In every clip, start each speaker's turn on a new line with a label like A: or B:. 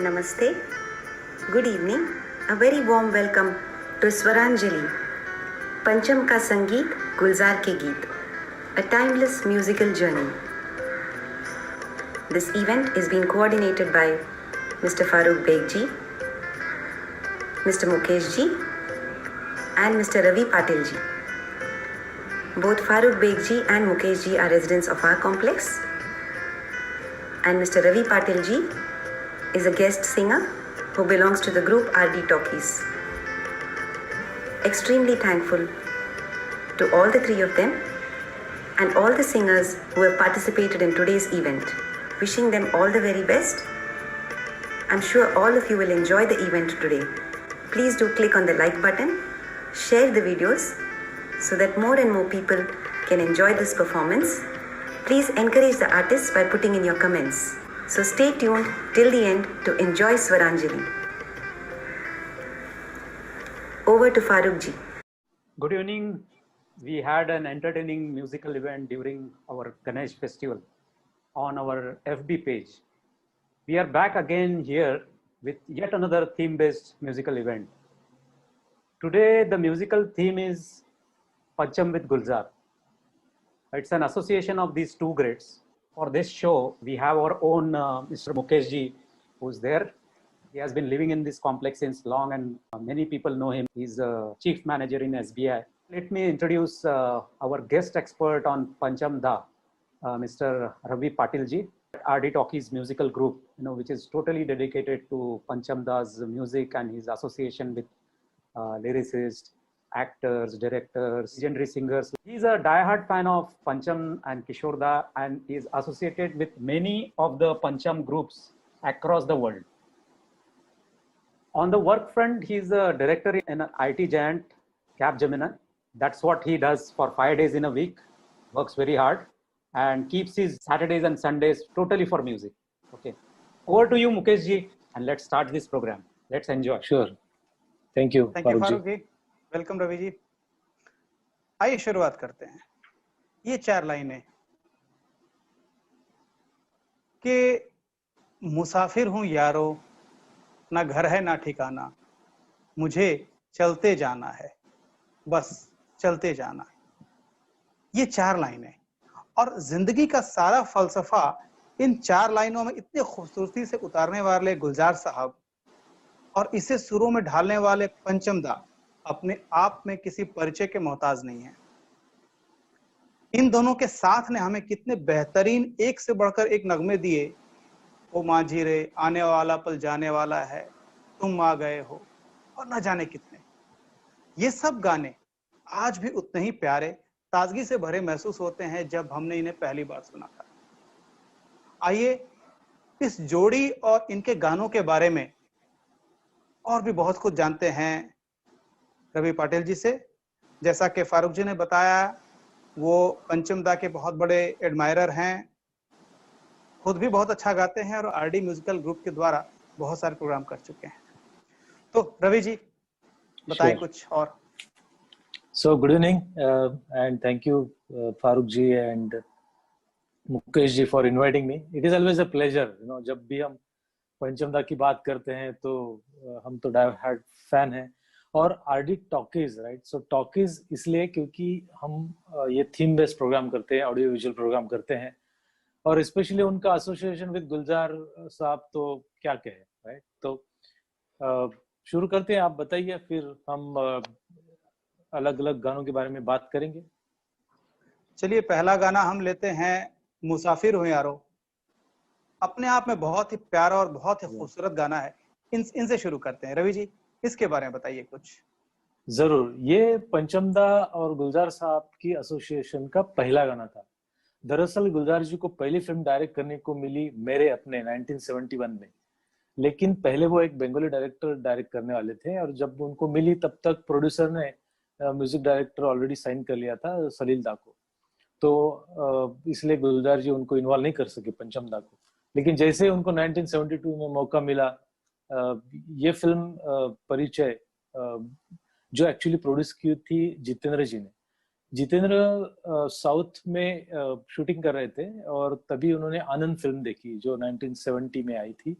A: Namaste. Good evening. A very warm welcome to Swaranjali, Pancham ka Sangeet, Gulzar ke Geet, a timeless musical journey. This event is being coordinated by Mr. Farooq Beg ji, Mr. Mukesh ji, and Mr. Ravi Patil ji. Both Farooq Beg ji and Mukesh ji are residents of our complex, and Mr. Ravi Patil ji is a guest singer who belongs to the group RD Talkies. Extremely thankful to all the three of them and all the singers who have participated in today's event. Wishing them all the very best. I'm sure all of you will enjoy the event today. Please do click on the like button, share the videos so that more and more people can enjoy this performance. Please encourage the artists by putting in your comments. So stay tuned till the end to enjoy Swaranjali. Over to Farooq ji.
B: Good evening. We had an entertaining musical event during our Ganesh festival on our FB page. We are back again here with yet another theme-based musical event. Today, the musical theme is Pancham with Gulzar. It's an association of these two greats. For this show, we have our own Mr. Mukesh ji, who's there. He has been living in this complex since long and many people know him. He's a chief manager in SBI. Let me introduce our guest expert on Pancham Da, Mr. Ravi Patil ji, RD Talkies musical group, which is totally dedicated to Pancham Da's music and his association with lyricists, actors, directors, legendary singers. He's a diehard fan of Pancham and Kishore Da, and is associated with many of the Pancham groups across the world. On the work front, he's a director in an IT giant, Capgemini. That's what he does for 5 days in a week, works very hard, and keeps his Saturdays and Sundays totally for music. Okay. Over to you, Mukesh ji, and let's start this program. Let's enjoy.
C: Sure. Thank you,
D: Farooq ji. Welcome, Ravi ji. आइए शुरुआत करते हैं. ये 4 लाइनें कि मुसाफिर हूं यारो, ना घर है ना ठिकाना, मुझे चलते जाना है, बस चलते जाना है. ये 4 लाइनें और जिंदगी का सारा फलसफा इन 4 लाइनों में इतने खूबसूरती से उतारने वाले गुलजार साहब और इसे सुरों में ढालने वाले पंचम दा अपने आप में किसी परिचय के मोहताज नहीं है. इन दोनों के साथ ने हमें कितने बेहतरीन एक से बढ़कर एक नगमे दिए. ओ माझी रे, आने वाला पल जाने वाला है, तुम आ गए हो, और न जाने कितने. ये सब गाने आज भी उतने ही प्यारे, ताजगी से भरे महसूस होते हैं जब हमने इन्हें पहली बार सुना था. आइए इस जोड़ी और इनके गानों के बारे में और भी बहुत कुछ जानते हैं रवि पाटिल जी से. जैसा कि फारूक जी ने बताया, वो पंचम दा के बहुत बड़े एडमायरर हैं, खुद भी बहुत अच्छा गाते हैं और आरडी म्यूजिकल ग्रुप के द्वारा बहुत सारे प्रोग्राम कर चुके हैं. तो रवि जी बताएं कुछ और.
C: So good evening and thank you Farooq ji and Mukesh ji for inviting me. It is always a pleasure, जब भी हम पंचम दा की बात करते हैं तो हम तो डाई-हार्ड फैन हैं. और आरडी टॉकीज, राइट, सो टॉकीज इसलिए क्योंकि हम ये थीम बेस्ड प्रोग्राम करते हैं, ऑडियो विजुअल प्रोग्राम करते हैं, और स्पेशली उनका एसोसिएशन विद गुलजार साहब तो क्या कहे, राइट. तो शुरू करते हैं, आप बताइए, फिर हम अलग अलग गानों के बारे में बात करेंगे.
D: चलिए पहला गाना हम लेते हैं, मुसाफिर हो यारो. अपने आप में बहुत ही प्यारा और बहुत ही खूबसूरत गाना है. इनसे शुरू करते हैं. रवि जी इसके बारे में बताइए कुछ.
C: जरूर. ये पंचम दा और गुलजार साहब की एसोसिएशन का पहला गाना था. दरअसल गुलजार जी को पहली फिल्म डायरेक्ट करने को मिली मेरे अपने 1971 में, लेकिन पहले वो एक बंगाली डायरेक्टर डायरेक्ट करने वाले थे, और जब उनको मिली तब तक प्रोड्यूसर ने म्यूजिक डायरेक्टर ऑलरेडी साइन कर लिया था, सलील दा को. तो इसलिए गुलजार जी उनको इन्वॉल्व नहीं कर सके, पंचम दा को. लेकिन जैसे उनको 1972 में मौका मिला, ये फिल्म परिचय जो एक्चुअली प्रोड्यूस की थी जितेंद्र जी ने. जितेंद्र साउथ में शूटिंग कर रहे थे और तभी उन्होंने आनंद फिल्म देखी जो 1970 में आई थी,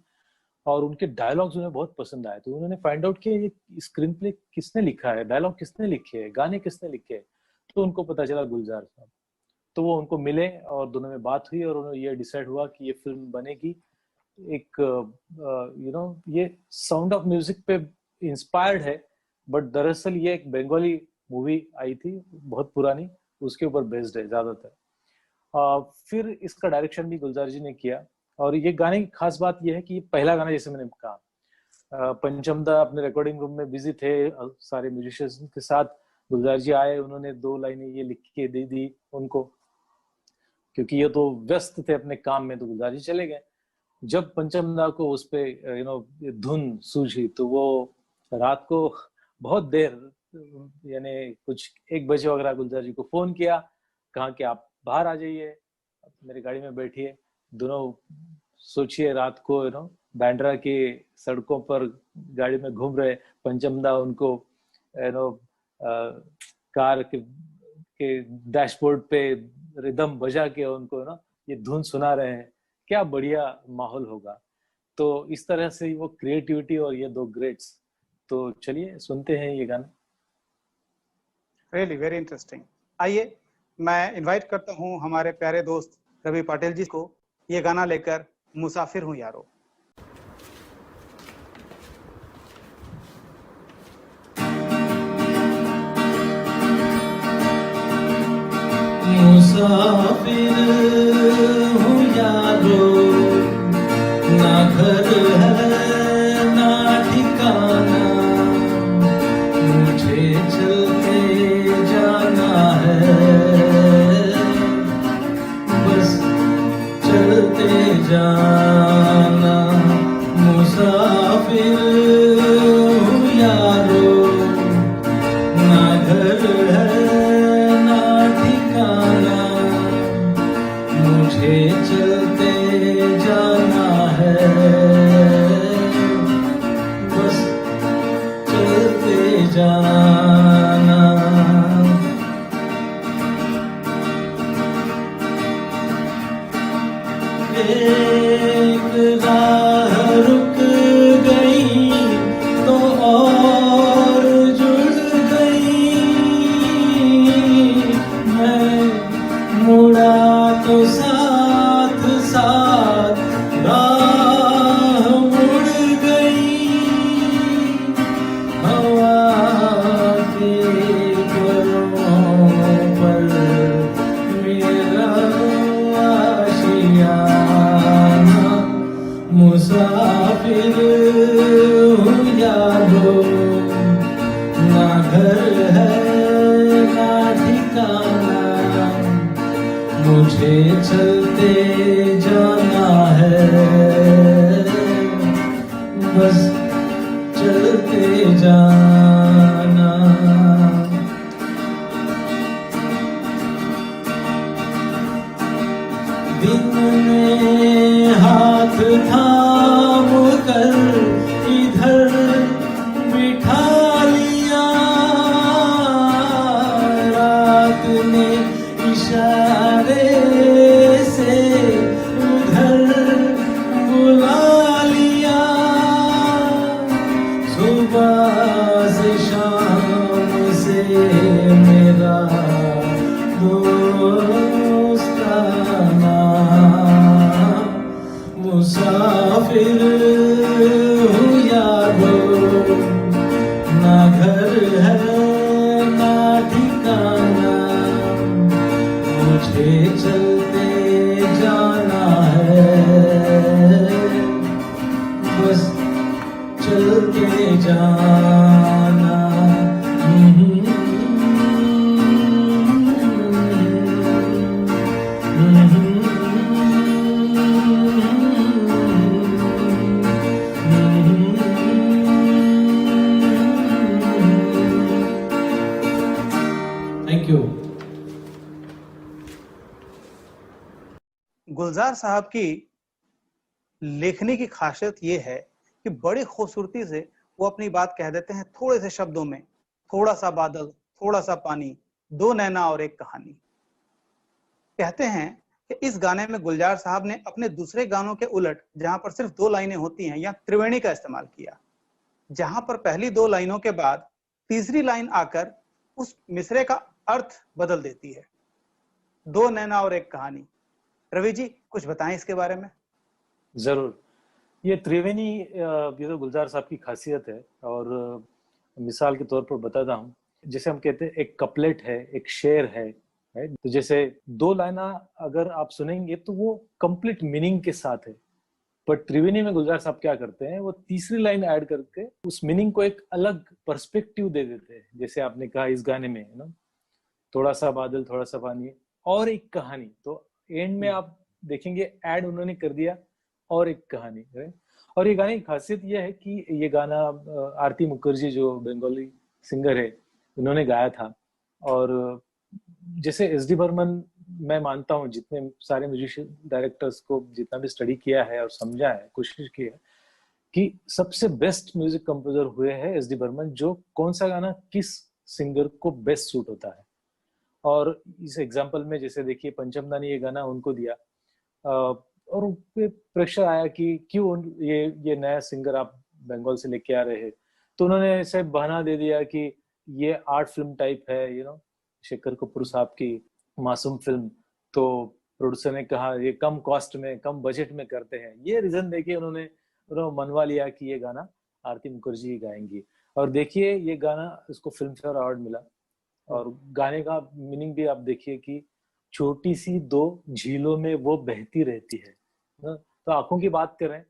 C: और उनके डायलॉग्स उन्हें बहुत पसंद आए। तो उन्होंने फाइंड आउट किया ये स्क्रीन प्ले किसने लिखा है, डायलॉग किसने लिखे हैं, गाने किसने लिखे हैं। तो उनको पता चला गुलजार साहब। तो वो उनको मिले और दोनों में बात हुई और उन्होंने ये डिसाइड हुआ कि ये फिल्म बनेगी। एक ये साउंड ऑफ म्यूजिक पे इंस्पायर्ड है, बट दरअसल ये एक बंगाली मूवी आई थी बहुत पुरानी, उसके ऊपर बेस्ड है ज्यादातर। फिर इसका डायरेक्शन भी गुलजार जी ने किया। और ये गाने की खास बात यह है कि ये पहला गाना, जैसे मैंने कहा, पंचमदा अपने रिकॉर्डिंग रूम में बिजी थे सारे म्यूजिशियंस के साथ। गुलजार जी आए, उन्होंने 2 लाइनें ये लिख के दे दी उनको, क्योंकि ये तो व्यस्त थे अपने काम में, तो गुलजार जी चले गए। जब पंचमदा को उस पे धुन सूझी तो वो रात को बहुत देर, यानी कुछ 1 बजे वगैरह गुलजार जी को फोन किया, कहा कि आप बाहर आ जाइए, मेरी गाड़ी में बैठिए। दोनों सोचिए रात को बैंड्रा की सड़कों पर गाड़ी में घूम रहे, पंचमदा उनको कार के डैशबोर्ड पे रिदम बजा के उनको ये धुन सुना रहे हैं। क्या बढ़िया माहौल होगा। तो इस तरह से वो क्रिएटिविटी और ये 2 ग्रेट्स। तो चलिए सुनते हैं ये गाना।
D: Really very interesting. आइए मैं इनवाइट करता हूं हमारे प्यारे दोस्त रवि पाटिल जी को ये गाना लेकर, मुसाफिर हूं यारो।
E: मुसाफिर हूँ यारो, ना घर है ना ठिकाना, मुझे चलते जाना है, बस चलते जाना। मुसाफिर हूँ यारो, ना घर है ना ठिकाना, मुझे चलते जाना है, बस चलते जाना। एक राह रुक गई तो और जुड़ गई, मैं मुड़ा तो साथ साथ राह मुड़ गई। हवा के परों पर मेरा आशियाना, मुसाफिर हूँ यारो, ना घर है ना ठिकाना, मुझे चलते जाना है, बस चलते जाना। दिन में हाथ थाम कर इधर बिठा लिया, रात ने इशारे से उधर बुला लिया, सुबह से शाम से मेरा दोस्ताना, मुसाफिर हूँ यारो, ना घर है ना ठिकाना, मुझे चलते जाना है, बस चलते जाना। Thank you.
D: गुलजार साहब की लेखनी की खासियत ये है कि बड़ी खूबसूरती से वो अपनी बात कह देते हैं थोड़े से शब्दों में। थोड़ा सा बादल, थोड़ा सा पानी, 2 नैना और एक कहानी। कहते हैं कि इस गाने में गुलजार साहब ने अपने दूसरे गानों के उलट, जहां पर सिर्फ 2 लाइनें होती हैं, यहाँ त्रिवेणी का इस्तेमाल किया। जहां पर पहली 2 लाइनों के बाद तीसरी लाइन आकर उस मिसरे का अर्थ बदल देती है। 2 नैना और एक कहानी। रवि जी कुछ बताएं इसके बारे में।
C: जरूर। ये त्रिवेणी ये तो गुलजार साहब की खासियत है। और मिसाल के तौर पर बताता हूँ, जैसे हम कहते हैं एक कपलेट है, एक शेर है, राइट? तो जैसे 2 लाइना अगर आप सुनेंगे तो वो कंप्लीट मीनिंग के साथ है, पर त्रिवेणी में गुलजार साहब क्या करते हैं, वो तीसरी लाइन ऐड करके उस मीनिंग को एक अलग पर्सपेक्टिव दे देते हैं। जैसे आपने कहा इस गाने में ना, थोड़ा सा बादल थोड़ा सा पानी और एक कहानी, तो एंड में आप देखेंगे ऐड उन्होंने कर दिया और एक कहानी, राइट? और ये गाने की खासियत यह है कि ये गाना आरती मुखर्जी जो बंगाली सिंगर है उन्होंने गाया था। और जैसे एस डी बर्मन, मैं मानता हूँ जितने सारे म्यूजिशियन डायरेक्टर्स को जितना भी स्टडी किया है और समझा है, कोशिश की है कि सबसे बेस्ट म्यूजिक कंपोजर हुए हैं एस डी बर्मन, जो कौन सा गाना किस सिंगर को बेस्ट सूट होता है। और इस एग्जाम्पल में जैसे देखिए पंचमदा ने ये गाना उनको दिया और उन पे प्रेशर आया कि क्यों ये नया सिंगर आप बंगाल से लेके आ रहे हैं, तो उन्होंने ऐसे बहाना दे दिया कि ये आर्ट फिल्म टाइप है, शेखर कपूर साहब की मासूम फिल्म, तो प्रोड्यूसर ने कहा ये कम कॉस्ट में कम बजट में करते हैं। ये रीजन देके उन्होंने मनवा लिया कि ये गाना आरती मुखर्जी गाएंगी। और देखिए ये गाना इसको फिल्म फेयर अवार्ड मिला। और गाने का मीनिंग भी आप देखिए कि छोटी सी 2 झीलों में वो बहती रहती है ना? तो आंखों की बात करें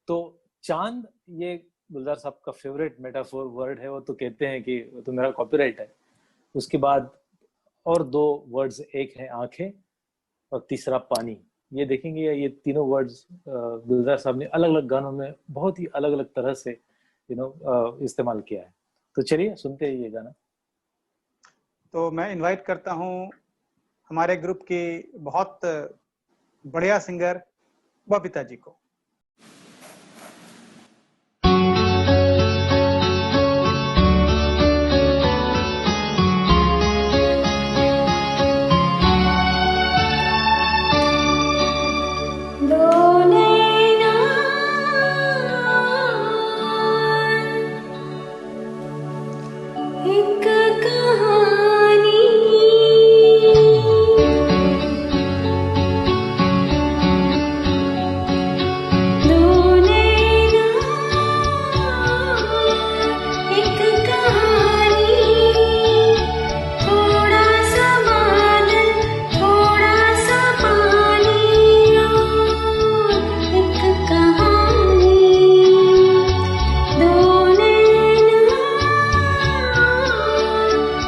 C: तो चांद, ये गुलजार साहब का फेवरेट मेटाफोर वर्ड है। वो तो कहते हैं कि वो तो मेरा कॉपीराइट है। उसके बाद और 2 वर्ड्स, एक है आंखें और तीसरा पानी। ये देखेंगे ये तीनों वर्ड्स गुलजार साहब ने अलग अलग गानों में बहुत ही अलग अलग तरह से इस्तेमाल किया है। तो चलिए सुनते हैं ये गाना।
D: तो मैं इनवाइट करता हूं हमारे ग्रुप की बहुत बढ़िया सिंगर बबीता जी को।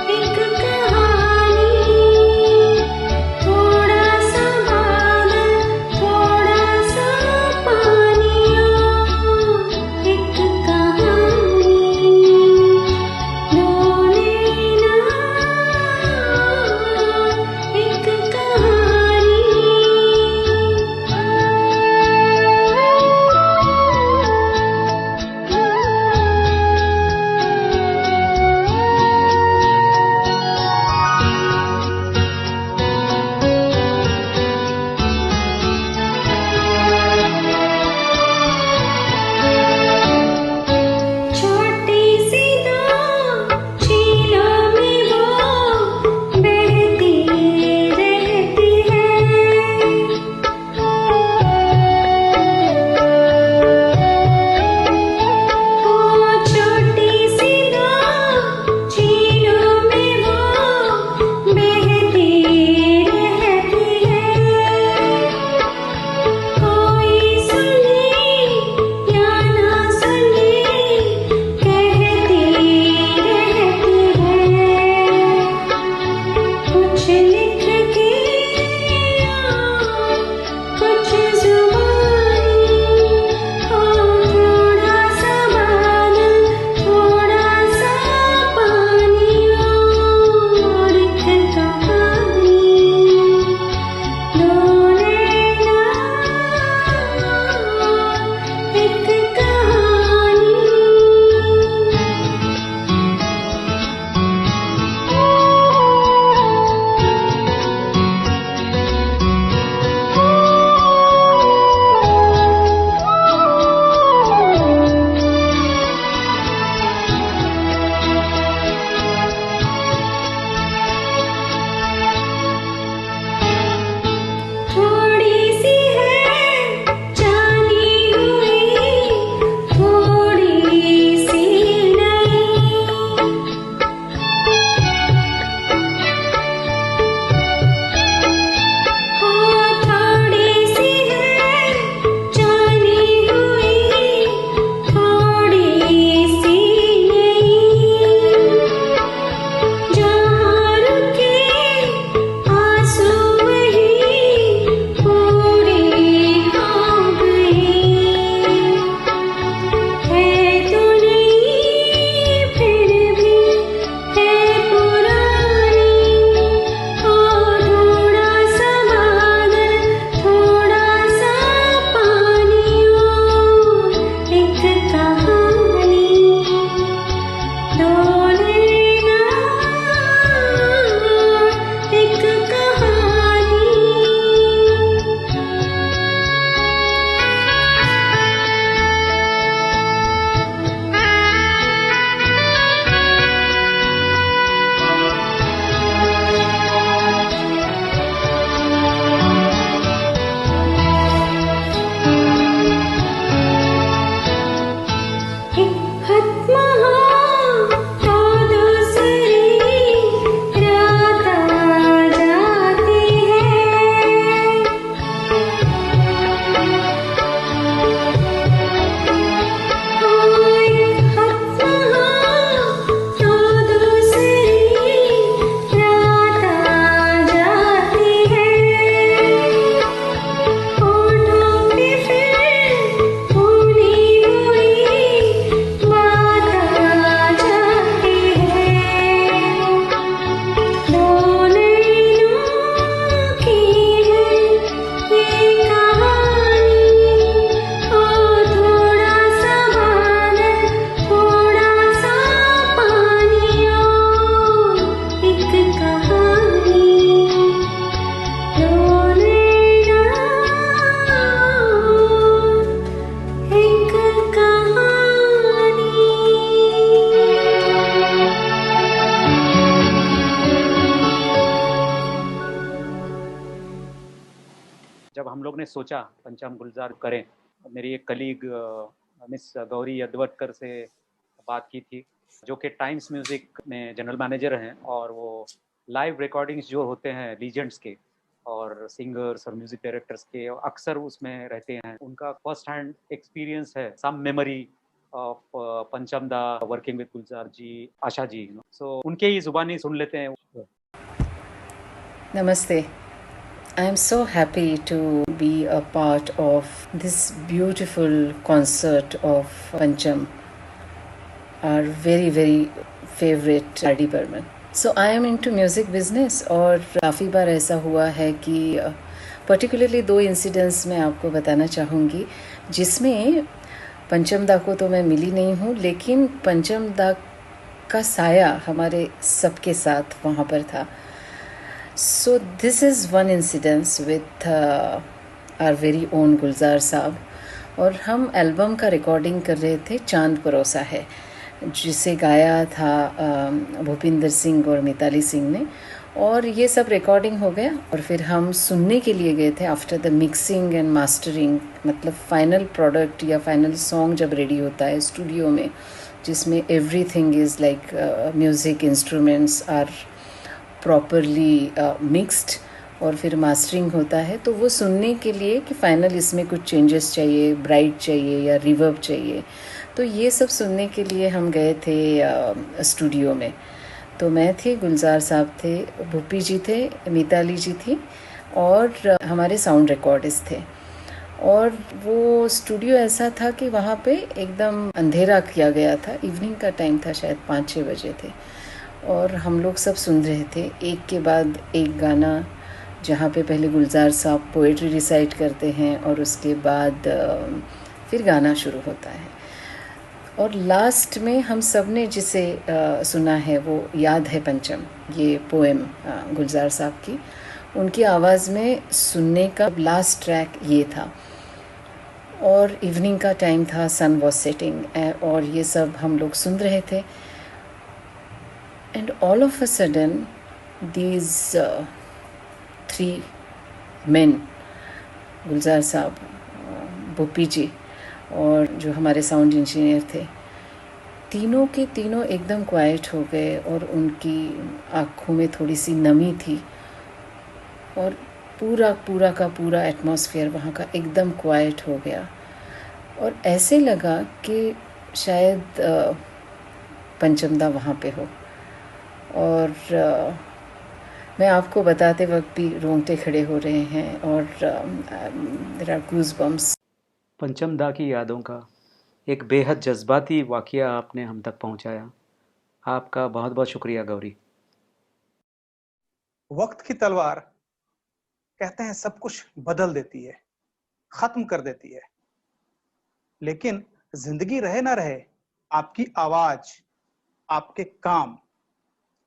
F: एक
B: लोग ने सोचा पंचम गुलजार करें। मेरी एक कलीग मिस गौरी यदवतकर से बात की थी, जो कि टाइम्स म्यूजिक में जनरल मैनेजर हैं, और वो लाइव रिकॉर्डिंग्स जो होते हैं लीजेंड्स के और सिंगर्स और म्यूजिक डायरेक्टर्स के, अक्सर उसमें रहते हैं। उनका फर्स्ट हैंड एक्सपीरियंस है, सम मेमोरी ऑफ पंचम दा वर्किंग विद गुलजार जी, आशा जी। सो उनके ही जुबानी सुन लेते हैं।
F: Namaste. I am so happy to be a part of this beautiful concert of Pancham, our very, very favorite R.D. Burman. So I am into music business और काफ़ी बार ऐसा हुआ है कि पर्टिकुलरली 2 इंसिडेंट्स मैं आपको बताना चाहूँगी, जिसमें पंचम दा को तो मैं मिली नहीं हूँ, लेकिन पंचम दा का साया हमारे सबके साथ वहाँ पर था. So this is one incidence with our very own गुलजार साहब, और हम एल्बम का रिकॉर्डिंग कर रहे थे चांद परोसा है, जिसे गाया था भूपिंदर सिंह और मिताली सिंह ने, और ये सब रिकॉर्डिंग हो गया और फिर हम सुनने के लिए गए थे after the mixing and mastering. मतलब फाइनल प्रोडक्ट या फाइनल सॉन्ग जब रेडी होता है स्टूडियो में, जिसमें everything is like music instruments are properly mixed, और फिर मास्टरिंग होता है, तो वो सुनने के लिए कि फाइनल इसमें कुछ चेंजेस चाहिए, ब्राइट चाहिए या रिवर्ब चाहिए, तो ये सब सुनने के लिए हम गए थे स्टूडियो में. तो मैं थी, गुलजार साहब थे, भूपी जी थे, मिताली जी थी, और हमारे साउंड रिकॉर्डिस्ट थे. और वो स्टूडियो ऐसा था कि वहाँ पे एकदम अंधेरा किया गया था, इवनिंग का टाइम था, शायद 5-6 बजे थे, और हम लोग सब सुन रहे थे एक के बाद एक गाना, जहाँ पे पहले गुलजार साहब पोएट्री रिसाइट करते हैं और उसके बाद फिर गाना शुरू होता है. और लास्ट में हम सब ने जिसे सुना है वो याद है पंचम, ये पोएम गुलजार साहब की, उनकी आवाज़ में सुनने का लास्ट ट्रैक ये था. और इवनिंग का टाइम था, सन वॉज सेटिंग, और ये सब हम लोग सुन रहे थे. And all of a sudden, these 3 men, गुलजार साहब, भूपी जी और जो हमारे साउंड इंजीनियर थे, तीनों के तीनों एकदम क्वाइट हो गए, और उनकी आँखों में थोड़ी सी नमी थी, और पूरा का पूरा एटमॉस्फेयर वहाँ का एकदम क्वाइट हो गया, और ऐसे लगा कि शायद पंचम दा वहाँ पे हो. और मैं आपको बताते वक्त भी रोंगटे खड़े हो रहे हैं, और देयर आर गूज़बम्प्स.
B: पंचम दा की यादों का एक बेहद जज्बाती वाक़या आपने हम तक पहुंचाया. आपका बहुत बहुत शुक्रिया गौरी.
D: वक्त की तलवार कहते हैं सब कुछ बदल देती है, खत्म कर देती है, लेकिन जिंदगी रहे ना रहे, आपकी आवाज, आपके काम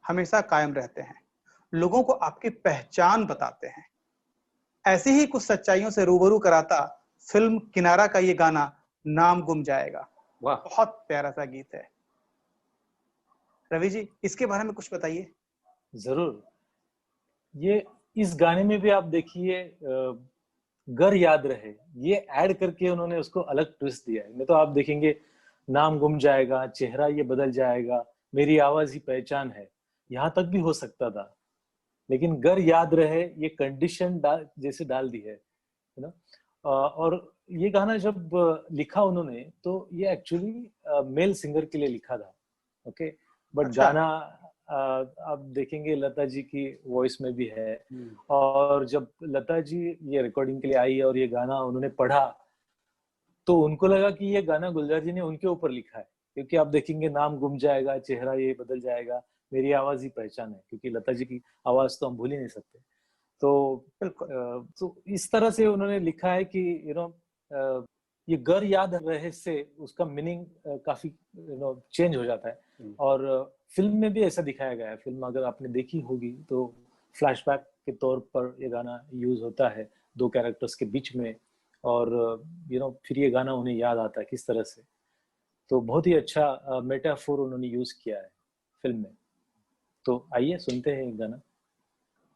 D: हमेशा कायम रहते हैं, लोगों को आपकी पहचान बताते हैं. ऐसी ही कुछ सच्चाइयों से रूबरू कराता फिल्म किनारा का ये गाना, नाम गुम जाएगा.
B: वाह,
D: बहुत प्यारा सा गीत है. रवि जी, इसके बारे में कुछ बताइए.
C: जरूर. ये इस गाने में भी आप देखिए, गर याद रहे, ये ऐड करके उन्होंने उसको अलग ट्विस्ट दिया है. नहीं तो आप देखेंगे नाम गुम जाएगा, चेहरा ये बदल जाएगा, मेरी आवाज ही पहचान है, यहाँ तक भी हो सकता था, लेकिन गर याद रहे ये कंडीशन जैसे डाल दी है ना. और ये गाना जब लिखा उन्होंने, तो ये एक्चुअली मेल सिंगर के लिए लिखा था. ओके, बट
D: अच्छा.
C: गाना आप देखेंगे लता जी की वॉइस में भी है. और जब लता जी ये रिकॉर्डिंग के लिए आई और ये गाना उन्होंने पढ़ा, तो उनको लगा कि ये गाना गुलजार जी ने उनके ऊपर लिखा है, क्योंकि आप देखेंगे नाम गुम जाएगा, चेहरा ये बदल जाएगा, मेरी आवाज ही पहचान है, क्योंकि लता जी की आवाज तो हम भूल ही नहीं सकते. तो इस तरह से उन्होंने लिखा है कि ये गर याद रहे से उसका मीनिंग काफी चेंज हो जाता है. और फिल्म में भी ऐसा दिखाया गया है. फिल्म अगर आपने देखी होगी तो फ्लैशबैक के तौर पर ये गाना यूज होता है 2 कैरेक्टर्स के बीच में, और फिर ये गाना उन्हें याद आता है किस तरह से. तो बहुत ही अच्छा मेटाफोर उन्होंने यूज किया है फिल्म में. तो आइए सुनते हैं ये गाना.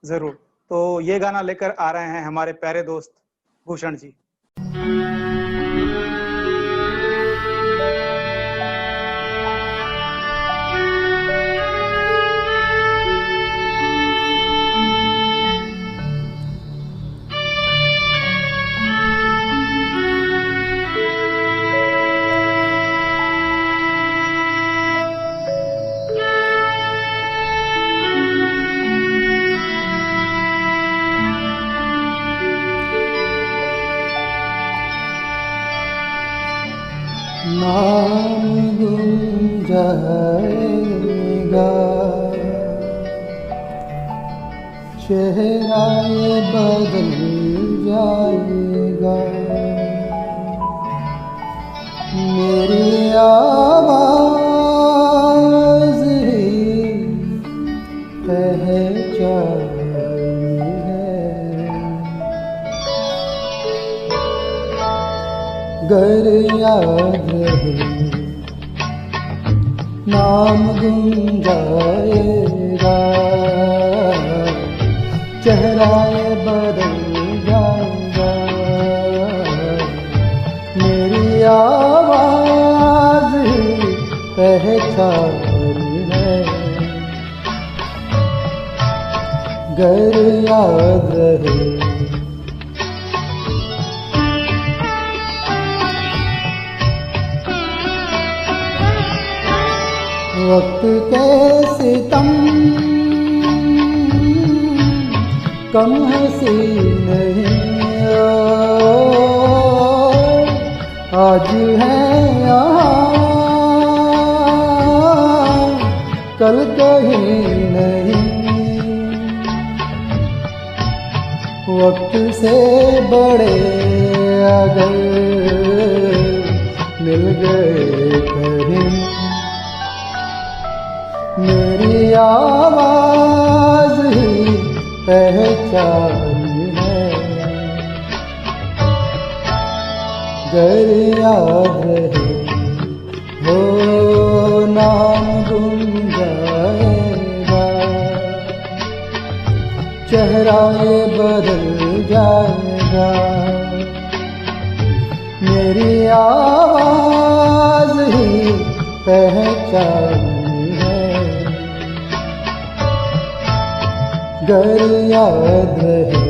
D: जरूर. तो ये गाना लेकर आ रहे हैं हमारे प्यारे दोस्त भूषण जी।
E: नाम गुंजाएगा, चेहरा ये बदल जाएगा, मेरी आवाज़ ही पहचान है, गर याद रहे नाम गुंजाएगा, चेहरा ये बदल जाएगा, मेरी आवाज़ ही पहचान है, गर याद रहे। वक्त के सितम कम हंसी नहीं, आज है यहाँ कल कहीं नहीं, वक्त से बड़े अगर मिल गए कहीं, मेरी आवाज़ ही पहचान है, गर याद रहे हो नाम गुंजाएगा, चेहरा ये बदल जाएगा, मेरी आवाज़ ही पहचान गर याद रहे।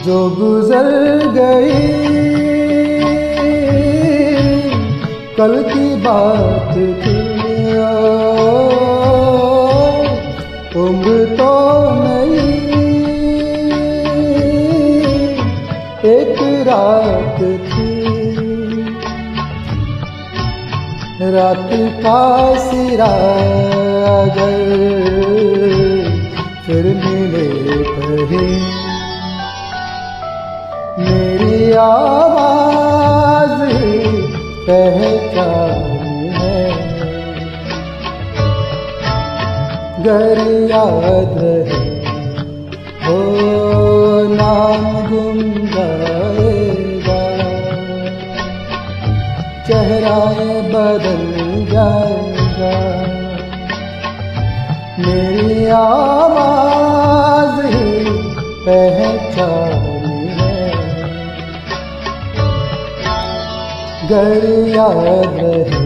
E: जो गुजर गई कल की बात थी, उम्र तो नहीं एक रात थी, रात का सिरा अगर फिर मिले कहीं, मेरी आवाज़ पहचान है, गर याद रहे हो नाम गुंजाएगा, चेहरा ये बदल जाएगा, मेरी आवाज़ ही पहचान गर याद रहे।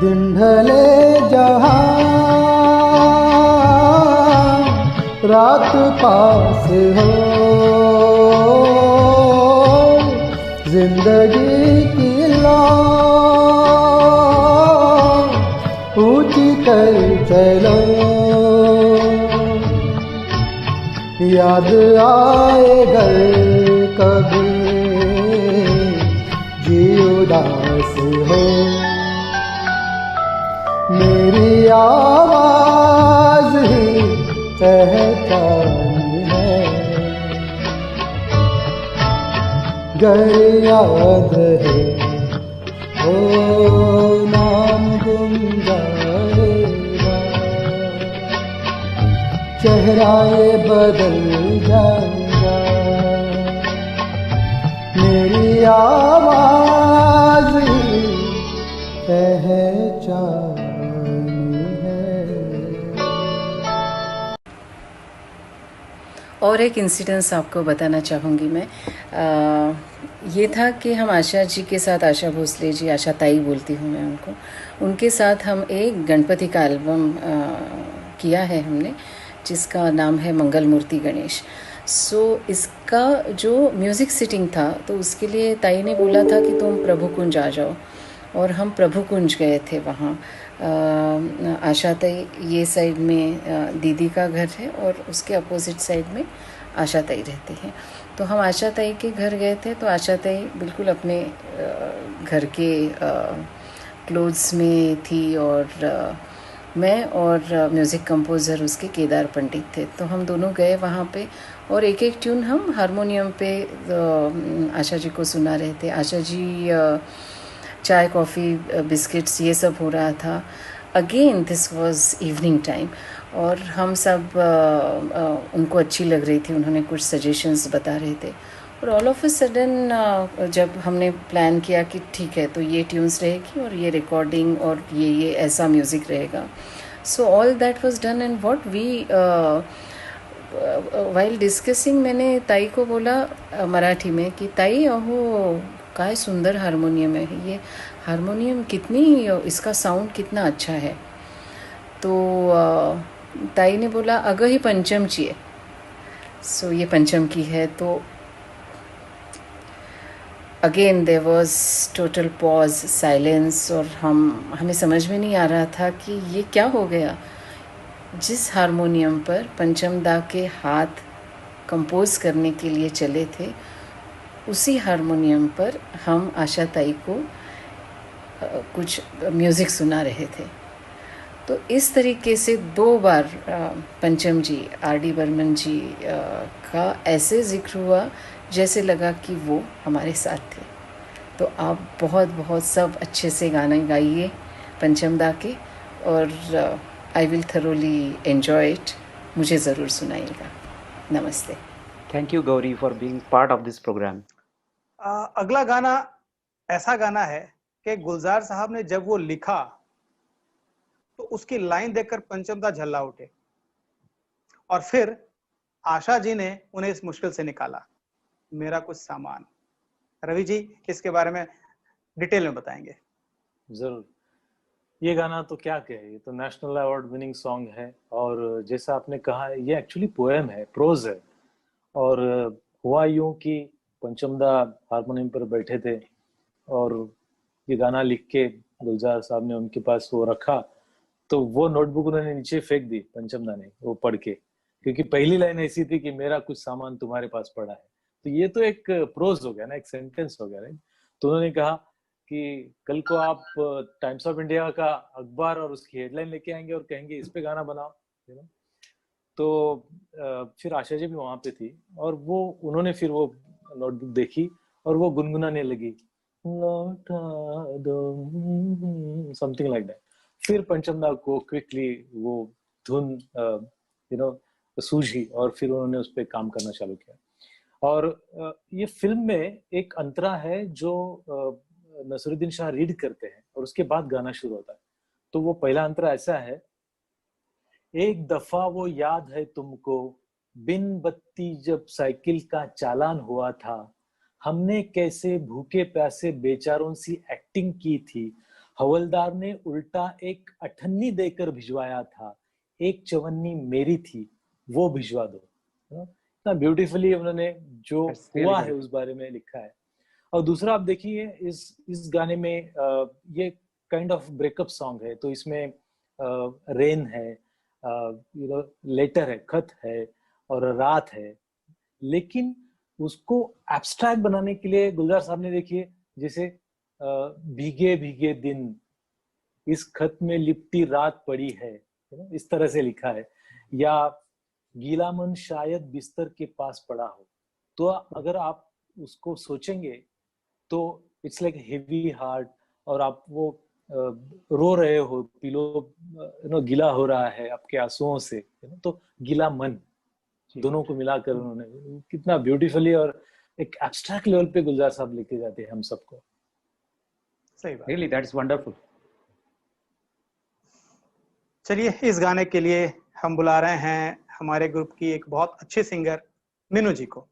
E: दिन ढले जहाँ रात पास हो, जिंदगी की लौ ऊंची कर चलो, याद आए घर कभी जी उदास हो। मेरी आवाज ही पहचान है, गर याद है ओ नाम गुम जाएगा, चेहरा ये बदल जाएगा। मेरी आवाज ही पहचान है।
F: और एक इंसिडेंस आपको बताना चाहूँगी मैं। ये था कि हम आशा जी के साथ, आशा भोसले जी, आशा ताई बोलती हूँ मैं उनको, उनके साथ हम एक गणपति का एल्बम किया है हमने, जिसका नाम है मंगल मूर्ति गणेश। सो इसका जो म्यूज़िक सिटिंग था, तो उसके लिए ताई ने बोला था कि तुम प्रभु कुंज आ जाओ, और हम प्रभु कुंज गए थे वहाँ। आशा ताई ये साइड में दीदी का घर है, और उसके अपोजिट साइड में आशा ताई रहती हैं। तो हम आशा ताई के घर गए थे, तो आशा ताई बिल्कुल अपने घर के क्लोथ्स में थी, और मैं और म्यूज़िक कंपोज़र उसके केदार पंडित थे। तो हम दोनों गए वहाँ पे, और एक एक ट्यून हम हारमोनियम पे आशा जी को सुना रहे थे। आशा जी चाय, कॉफ़ी, बिस्किट्स ये सब हो रहा था। Again this was evening time, और हम सब उनको अच्छी लग रही थी, उन्होंने कुछ सजेशंस बता रहे थे। और ऑल ऑफ अ सडन जब हमने प्लान किया कि ठीक है, तो ये ट्यून्स रहेगी और ये रिकॉर्डिंग और ये ऐसा म्यूज़िक रहेगा। So all that was done, and what we while discussing, मैंने ताई को बोला मराठी में कि ताई, अहो काय सुंदर हारमोनियम है ये, हारमोनियम कितनी, इसका साउंड कितना अच्छा है। तो ताई ने बोला अगं ही पंचम की है। सो ये पंचम की है। तो again there was total pause, silence, और हमें समझ में नहीं आ रहा था कि ये क्या हो गया। जिस हारमोनियम पर पंचम दा के हाथ कंपोज करने के लिए चले थे, उसी हारमोनियम पर हम आशा ताई को कुछ म्यूज़िक सुना रहे थे। तो इस तरीके से 2 बार पंचम जी, आर.डी. बर्मन जी का ऐसे जिक्र हुआ जैसे लगा कि वो हमारे साथ थे। तो आप बहुत बहुत सब अच्छे से गाने गाइए पंचम दा के, और I will thoroughly enjoy it. मुझे ज़रूर सुनाइएगा। नमस्ते।
B: Thank you, Gauri, for being part of this program.
D: अगला गाना ऐसा गाना है कि गुलजार साहब ने जब वो लिखा तो उसकी लाइन देखकर पंचम दा झल्ला उठे, और फिर आशा जी ने उन्हें इस मुश्किल से निकाला, मेरा कुछ सामान। रवि जी इसके बारे में डिटेल में बताएंगे।
C: जरूर। ये गाना तो क्या कहे, ये तो नेशनल अवार्ड विनिंग सॉन्ग है, और जैसा आपने कहा ये एक्चुअली पोएम है, प्रोज है। और हुआ यूं कि पंचमदा हारमोनियम पर बैठे थे, और ये गाना लिख के गुलजार साहब ने उनके पास वो रखा, तो वो नोटबुक उन्होंने नीचे फेंक दी पंचमदा ने, वो पढ़ के, क्योंकि पहली लाइन ऐसी थी कि मेरा कुछ सामान तुम्हारे पास पड़ा है। तो ये तो एक प्रोज हो गया ना, एक सेंटेंस हो गया ना। तो उन्होंने कहा कि कल को आप टाइम्स ऑफ इंडिया का अखबार और उसकी हेडलाइन लेके आएंगे और कहेंगे इस पे गाना बनाओ, यू नो। तो फिर आशा जी भी वहां पे थी, और वो उन्होंने फिर वो नोटबुक देखी और वो गुनगुनाने लगी, लौटा दो, समथिंग लाइक दैट। फिर पंचमदा को क्विकली वो धुन यू नो सूझी, और फिर उन्होंने उस पर काम करना चालू किया। और ये फिल्म में एक अंतरा है जो नसीरुद्दीन शाह रीड करते हैं, और उसके बाद गाना शुरू होता है। तो वो पहला अंतरा ऐसा है, एक दफा वो याद है तुमको, बिन बत्ती जब साइकिल का चालान हुआ था, हमने कैसे भूखे प्यासे बेचारों सी एक्टिंग की थी, हवलदार ने उल्टा एक अठन्नी देकर भिजवाया था, एक चवन्नी मेरी थी वो भिजवा दो। इतना ब्यूटीफुली उन्होंने जो हुआ है उस बारे में लिखा है। और दूसरा आप देखिए इस गाने में ये काइंड ऑफ ब्रेकअप सॉन्ग है, तो इसमें रेन है, यू नो लेटर है, खत है, और रात है, लेकिन उसको एब्स्ट्रैक्ट बनाने के लिए गुलजार साहब ने देखिए जैसे भीगे भीगे दिन, इस खत में लिपटी रात पड़ी है, इस तरह से लिखा है, या गीला मन शायद बिस्तर के पास पड़ा हो। तो अगर आप उसको सोचेंगे तो इट्स लाइक हेवी हार्ट, और आप वो रो रहे हो, पिलो गीला हो रहा है आपके आंसुओं से, तो गीला मन, दोनों को मिलाकर उन्होंने कितना ब्यूटीफुली और एक एब्स्ट्रैक्ट लेवल पे गुलजार साहब लेके जाते हैं हम सबको।
D: सही बात।
B: Really, that's wonderful.
D: चलिए, इस गाने के लिए हम बुला रहे हैं हमारे ग्रुप की एक बहुत अच्छे सिंगर मीनू जी को।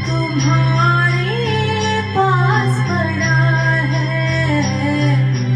G: तुम्हारे पास पड़ा है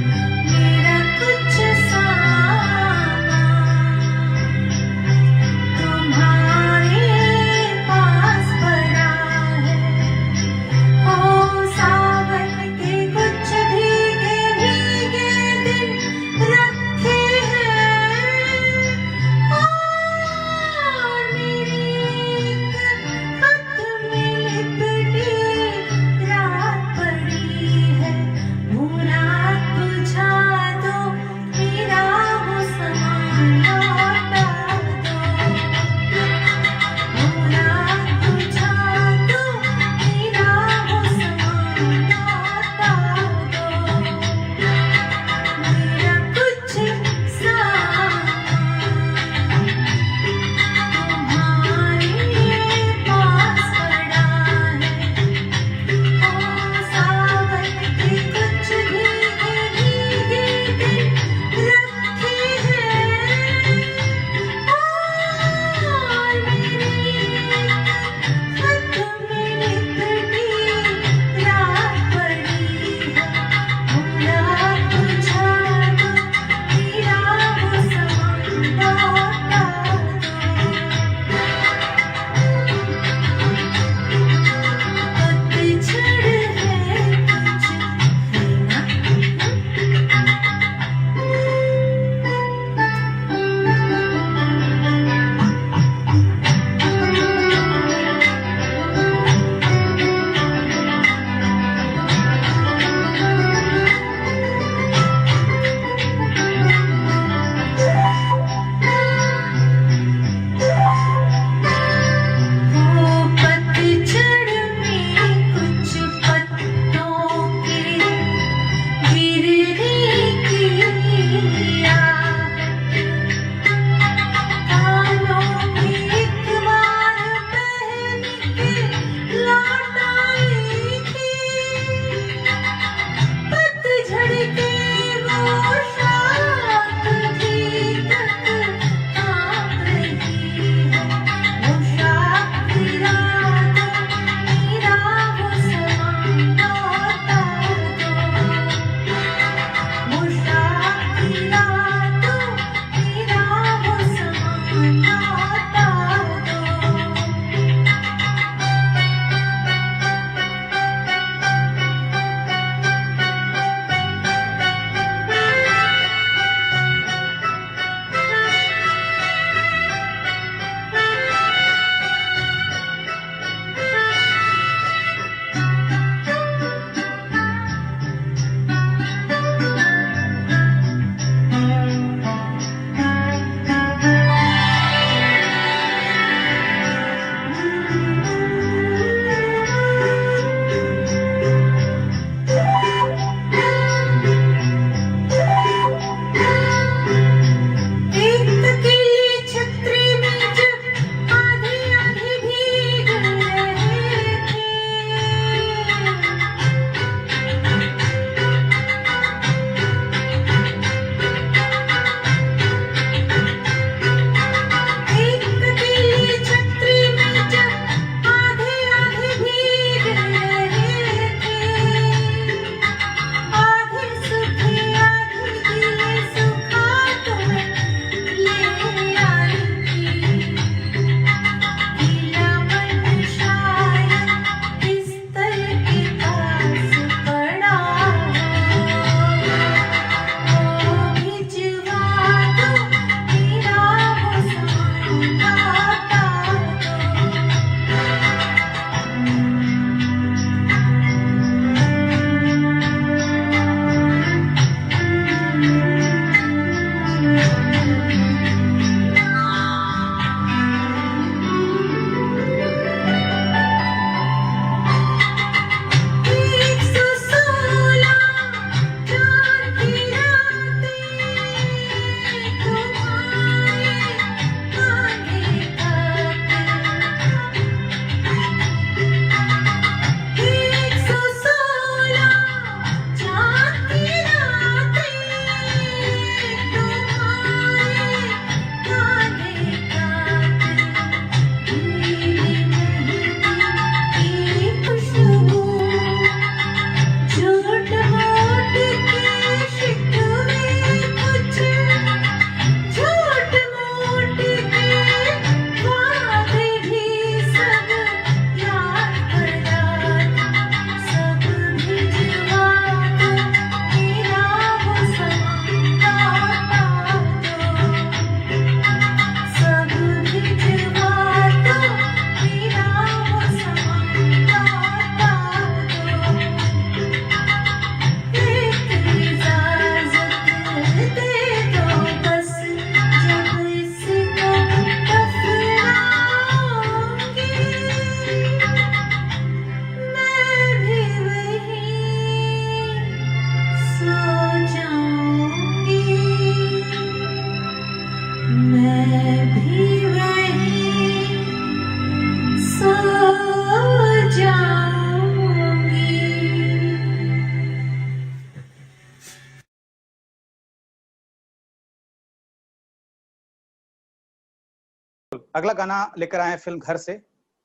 D: अगला गाना लेकर आए हैं फिल्म घर से,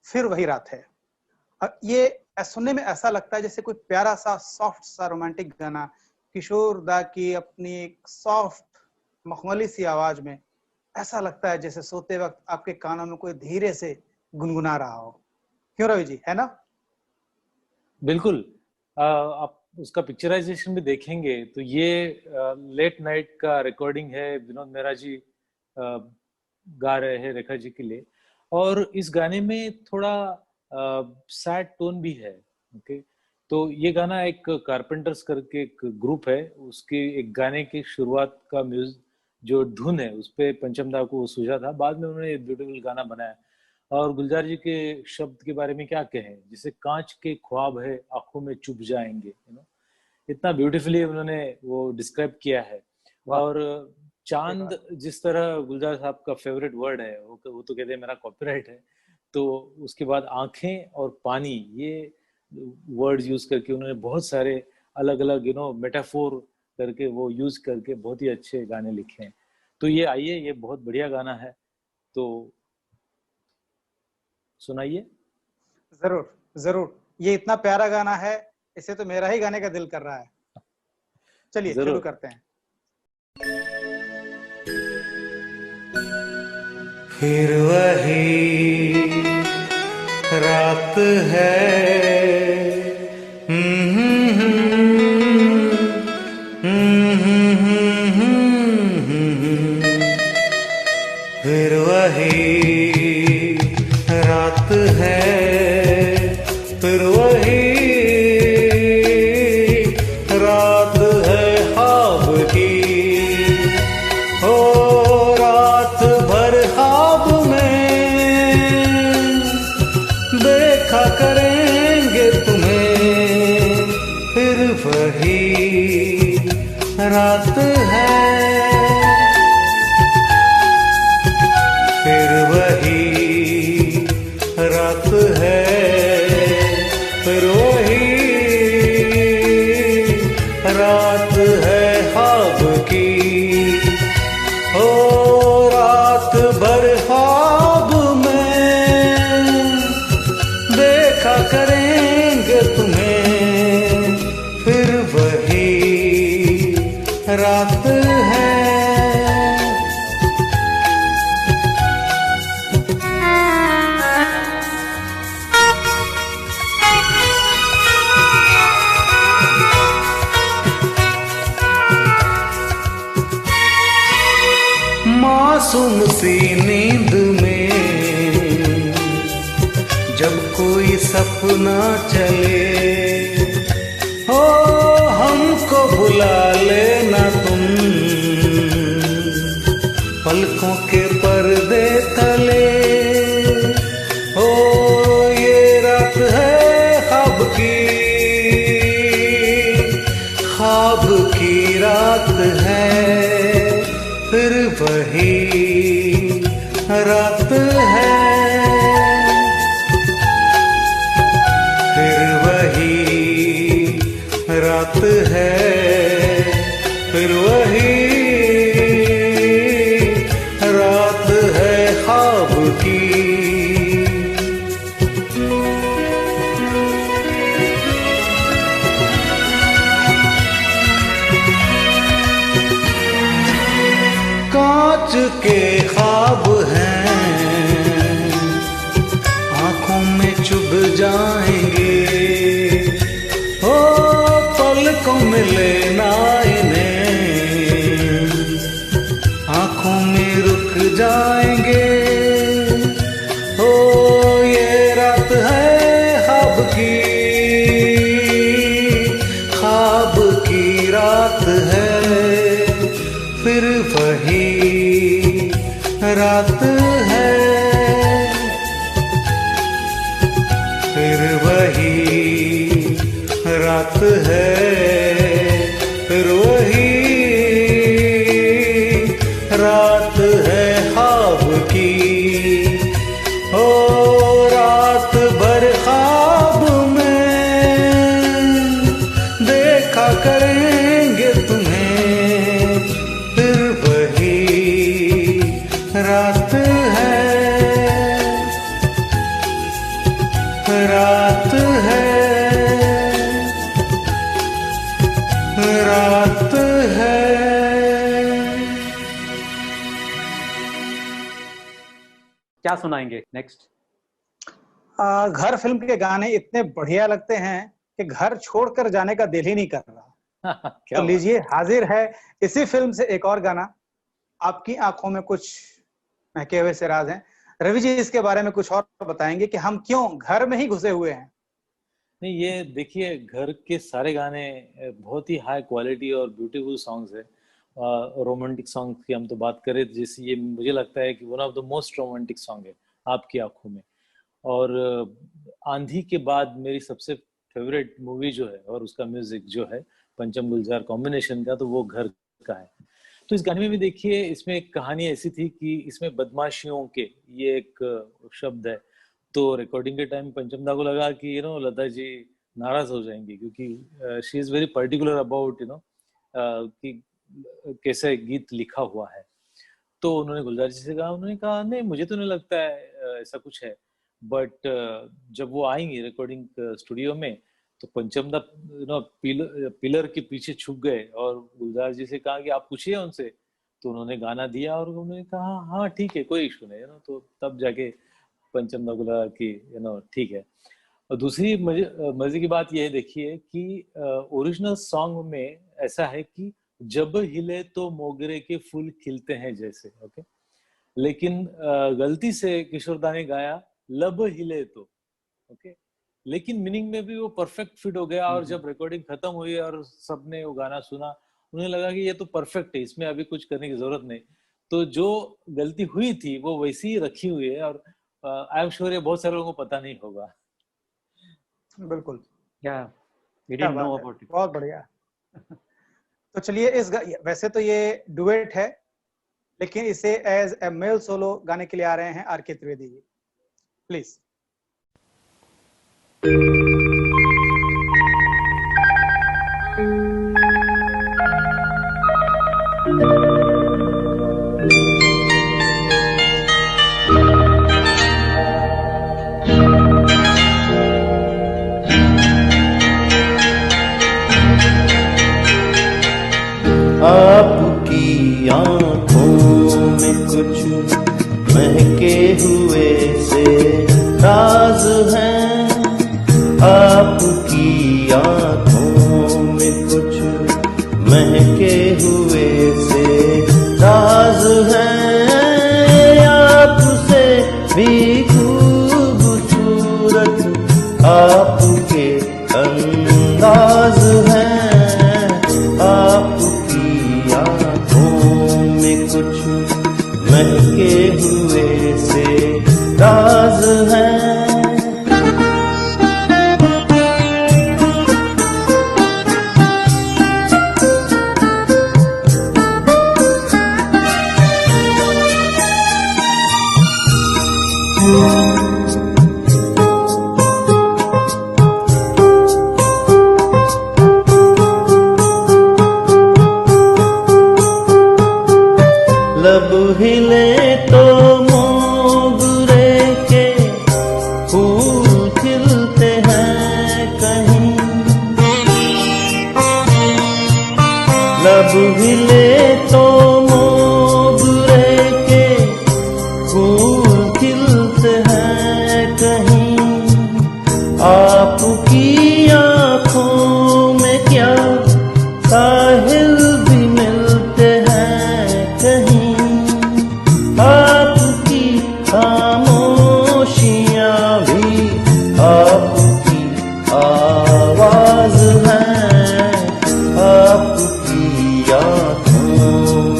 D: फिर वही रात है। ये सुनने में ऐसा लगता है जैसे कोई प्यारा सा सॉफ्ट सा रोमांटिक गाना, किशोर दा की अपनी एक सॉफ्ट मखमली सी आवाज में, ऐसा लगता है जैसे सोते वक्त आपके कानों में कोई धीरे से गुनगुना रहा हो। क्यों रवि जी, है ना?
C: बिल्कुल। आप उसका पिक्चराइजेशन भी देखेंगे तो ये लेट नाइट का रिकॉर्डिंग है, विनोद मेहरा जी गा रहे हैं रेखा जी के लिए, और इस गाने में थोड़ा सैड टोन भी है। ओके, तो ये गाना एक कारपेंटर्स करके एक ग्रुप है, उसके एक गाने की शुरुआत का म्यूजिक जो धुन है उस पे पंचम दा को सूझा था, बाद में उन्होंने ब्यूटीफुल गाना बनाया। और गुलजार जी के शब्द के बारे में क्या कहें, जिसे कांच के ख्वाब है आंखों में चुभ जाएंगे, इतना ब्यूटीफुली उन्होंने वो डिस्क्राइब किया है। और चांद जिस तरह गुलजार साहब का फेवरेट वर्ड है, वो तो कहते हैं मेरा कॉपीराइट है, तो उसके बाद आंखें और पानी, ये वर्ड्स यूज करके उन्होंने बहुत सारे अलग अलग मेटाफोर करके वो यूज करके बहुत ही अच्छे गाने लिखे हैं। तो ये आइए, ये बहुत बढ़िया गाना है, तो सुनाइए।
D: जरूर जरूर, ये इतना प्यारा गाना है, इसे तो मेरा ही गाने का दिल कर रहा है। चलिए शुरू करते हैं।
G: फिर वही रात है, फिर वही रात है, फिर वही रात है ख्वाब की, ओ रात भर ख्वाब में देखा करेंगे तुम्हें, फिर वही रात है, फिर वही रात है, फिर वही रात है ख्वाब की, ओ रात भर ख्वाब में देखा करेंगे तुम्हें, फिर वही रात है। मासूम सी नींद में जब कोई सपना चले, हो हमको बुला लेना तुम पलकों के पर्दे तले, हो ये रात है ख्वाब की रात है, फिर वही रात है, फिर वही रात है, फिर वही रात है ख्वाब की। कांच के ख्वाब हैं आंखों में चुभ जाएंगे, हो पलकों में लेना इन्हें आंखों में रुक जाएंगे, हो ये रात है ख्वाब की रात है, फिर वही रात है, फिर वही रात है, फिर वही रात है ख्वाब की, ओ रात भर ख्वाब में देखा करेंगे तुम्हें, फिर वही रात है।
B: क्या सुनाएंगे नेक्स्ट?
D: घर फिल्म के गाने इतने बढ़िया लगते हैं कि घर छोड़कर जाने का दिल ही नहीं कर रहा।
C: क्या
D: तो लीजिए, हाजिर है इसी फिल्म से एक और गाना, आपकी आंखों में कुछ महके हुए से राज हैं। रवि जी इसके बारे में कुछ और बताएंगे कि हम क्यों घर में ही घुसे हुए हैं।
C: नहीं, ये देखिए, घर के सारे गाने बहुत ही हाई क्वालिटी और ब्यूटीफुल सॉन्ग्स है। रोमांटिक सॉन्ग की हम तो बात करें, जैसे ये मुझे लगता है कि one of the most romantic song है आपकी आंखों में। और आंधी के बाद मेरी सबसे फेवरेट मूवी जो है और उसका म्यूजिक जो है पंचम गुलजार कॉम्बिनेशन का, तो वो घर का है। तो इस गाने में भी देखिए, इसमें एक कहानी ऐसी थी कि इसमें बदमाशियों के ये एक शब्द है। तो रिकॉर्डिंग के टाइम पंचम दा को लगा कि लता जी नाराज हो जाएंगी, क्योंकि she is very particular about कि कैसे गीत लिखा हुआ है। तो उन्होंने गुलजार जी से कहा, उन्होंने कहा नहीं, मुझे तो नहीं लगता है ऐसा कुछ है। बट जब वो आएंगी रिकॉर्डिंग स्टूडियो में, तो पंचम दा पिलर के पीछे छुप गए और गुलजार जी से कहा कि आप पूछिए उनसे। तो उन्होंने गाना दिया और उन्होंने कहा हाँ ठीक है, कोई इशू नहीं, तो तब जाके पंचम दा को लगा कि ठीक है। और दूसरी मजे की बात यह देखिए कि ओरिजिनल सॉन्ग में ऐसा है कि जब हिले तो मोगरे के फूल खिलते हैं जैसे, ओके। लेकिन गलती से किशोर दा ने गाया लब हिले तो, ओके। लेकिन मीनिंग में भी वो परफेक्ट फिट हो गया। और जब रिकॉर्डिंग खत्म हुई और सबने वो गाना सुना, उन्हें लगा कि ये तो परफेक्ट है, इसमें अभी कुछ करने की जरूरत नहीं। तो जो गलती हुई थी वो वैसी ही रखी हुई है, और आई एम श्योर ये बहुत सारे लोगों को पता नहीं होगा।
D: बिल्कुल,
B: we didn't know about it.
D: बहुत बढ़िया। तो चलिए, वैसे तो ये डुएट है, लेकिन इसे एज ए मेल सोलो गाने के लिए आ रहे हैं आर.के. त्रिवेदी जी, प्लीज।
G: आपकी आंखों में कुछ महके हुए से राज हैं, आपकी आंखों में कुछ महके हुए से राज हैं, आपसे भी खूबसूरत आपके अंदाज हैं, आपकी आंखों में कुछ महके हुए से राज हैं। लब हिले तो मोगरे के फूल खिलते हैं कहीं, लब हिले तो मोगरे के फूल खिलते हैं कहीं, आपकी आंखों में क्या साहिल भी मिलते हैं कहीं, आपकी खामोशियां भी आपकी आवाज है, आपकी आंखों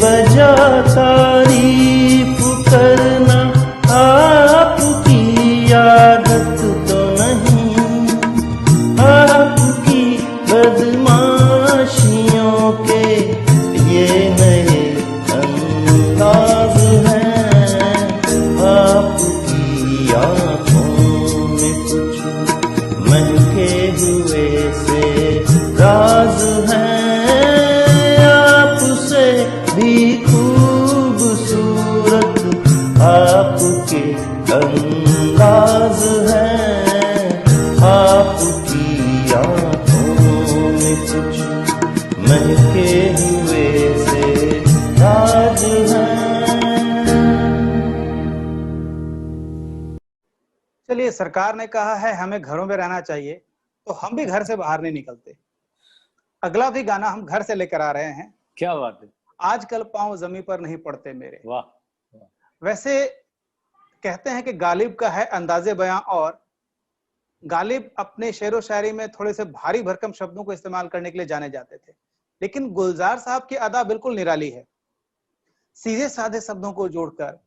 G: बेवजह तारीफ करना आपकी आदत तो नहीं, आपकी बदमाशियों के ये नए अंदाज हैं, आपकी आंखों में कुछ महके हुए से राज हैं, आपसे भी खूबसूरत आपके अंदाज हैं, आपकी आंखों में कुछ महके हुए से राज हैं।
D: चलिए, सरकार ने कहा है हमें घरों में रहना चाहिए, तो हम भी घर से बाहर नहीं निकलते। अगला भी गाना हम घर से लेकर आ रहे हैं।
C: क्या बात है,
D: आजकल पांव जमीन पर नहीं पड़ते मेरे।
C: वाह।
D: वैसे कहते हैं कि गालिब का है अंदाजे बयां, और गालिब अपने शेरो शायरी में थोड़े से भारी भरकम शब्दों को इस्तेमाल करने के लिए जाने जाते थे, लेकिन गुलजार साहब की अदा बिल्कुल निराली है। सीधे साधे शब्दों को जोड़कर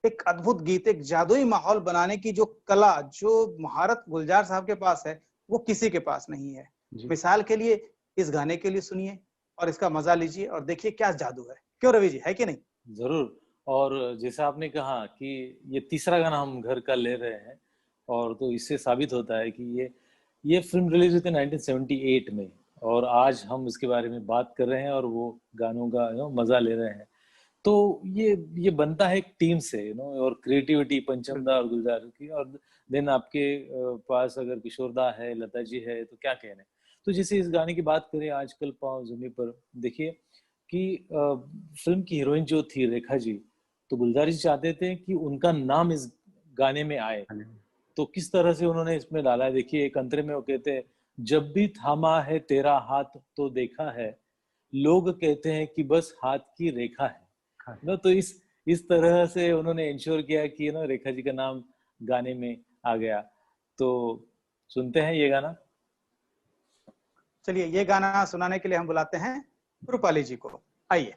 D: एक अद्भुत गीत, एक जादुई माहौल बनाने की जो कला, जो महारत गुलजार साहब के पास है, वो किसी के पास नहीं है। मिसाल के लिए इस गाने के लिए सुनिए और इसका मजा लीजिए और देखिए क्या जादू है। क्यों रवि जी, है कि नहीं?
C: जरूर। और जैसा आपने कहा कि ये तीसरा गाना हम घर का ले रहे हैं, और तो इससे साबित होता है कि ये फिल्म रिलीज हुई थी 1978 में, और आज हम इसके बारे में बात कर रहे हैं और वो गानों का मजा ले रहे हैं। तो ये बनता है एक टीम से, और क्रिएटिविटी पंचमदा और गुलजार की, और देन आपके पास अगर किशोरदा है, लता जी है, तो क्या कहने। तो जैसे इस गाने की बात करें, आजकल पाँव जमीन पर, देखिए कि फिल्म की हीरोइन जो थी रेखा जी, तो गुलजार जी चाहते थे कि उनका नाम इस गाने में आए, तो किस तरह से उन्होंने इसमें डाला है। देखिए एक अंतरे में वो कहते हैं, जब भी थामा है तेरा हाथ तो देखा है, लोग कहते हैं कि बस हाथ की रेखा है ना। तो इस तरह से उन्होंने इंश्योर किया कि रेखा जी का नाम गाने में आ गया। तो सुनते हैं ये गाना।
D: चलिए, ये गाना सुनाने के लिए हम बुलाते हैं रूपाली जी को। आइए।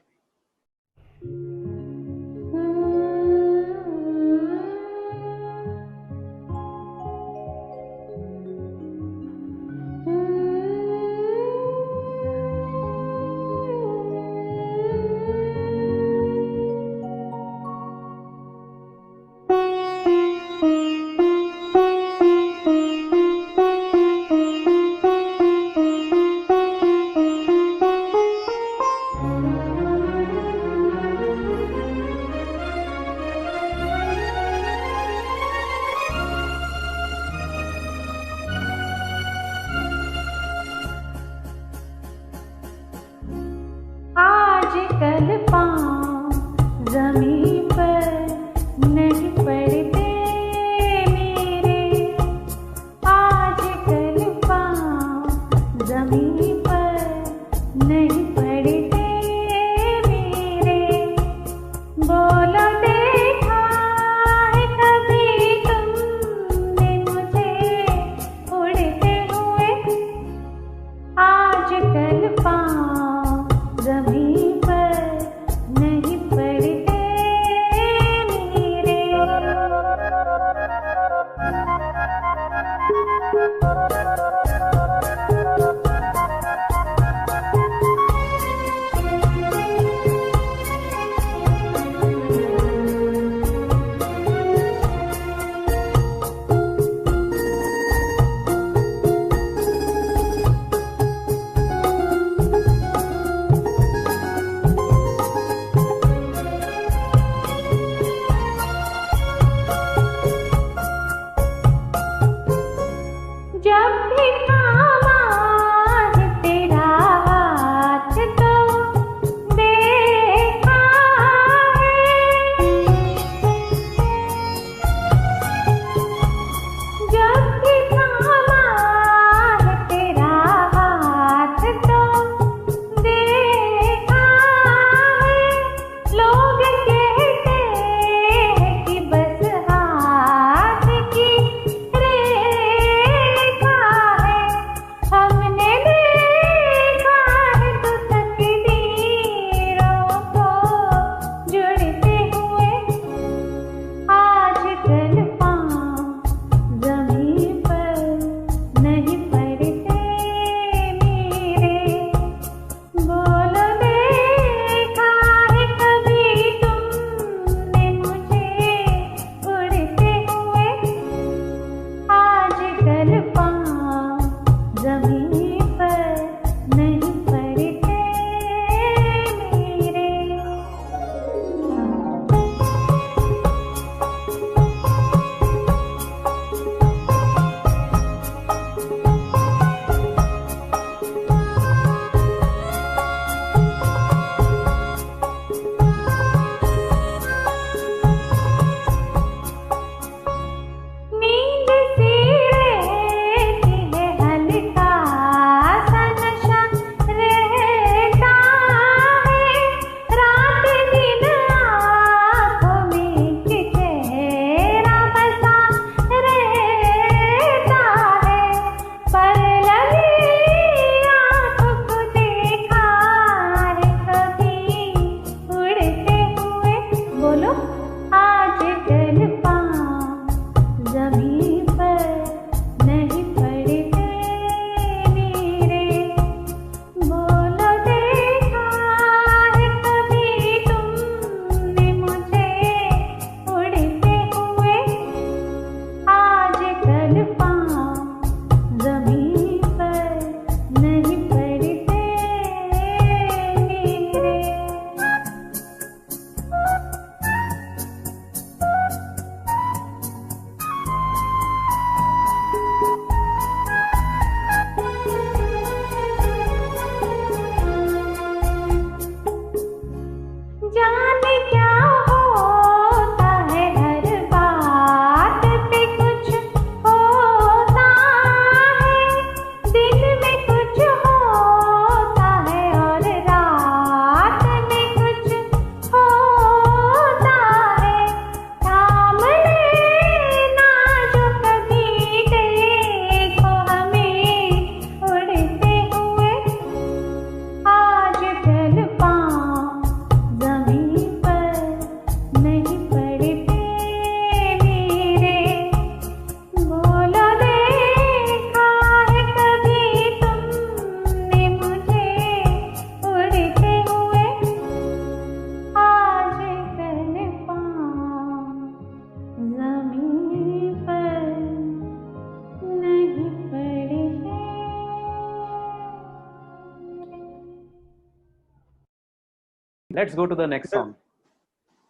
B: Let's go to the next song.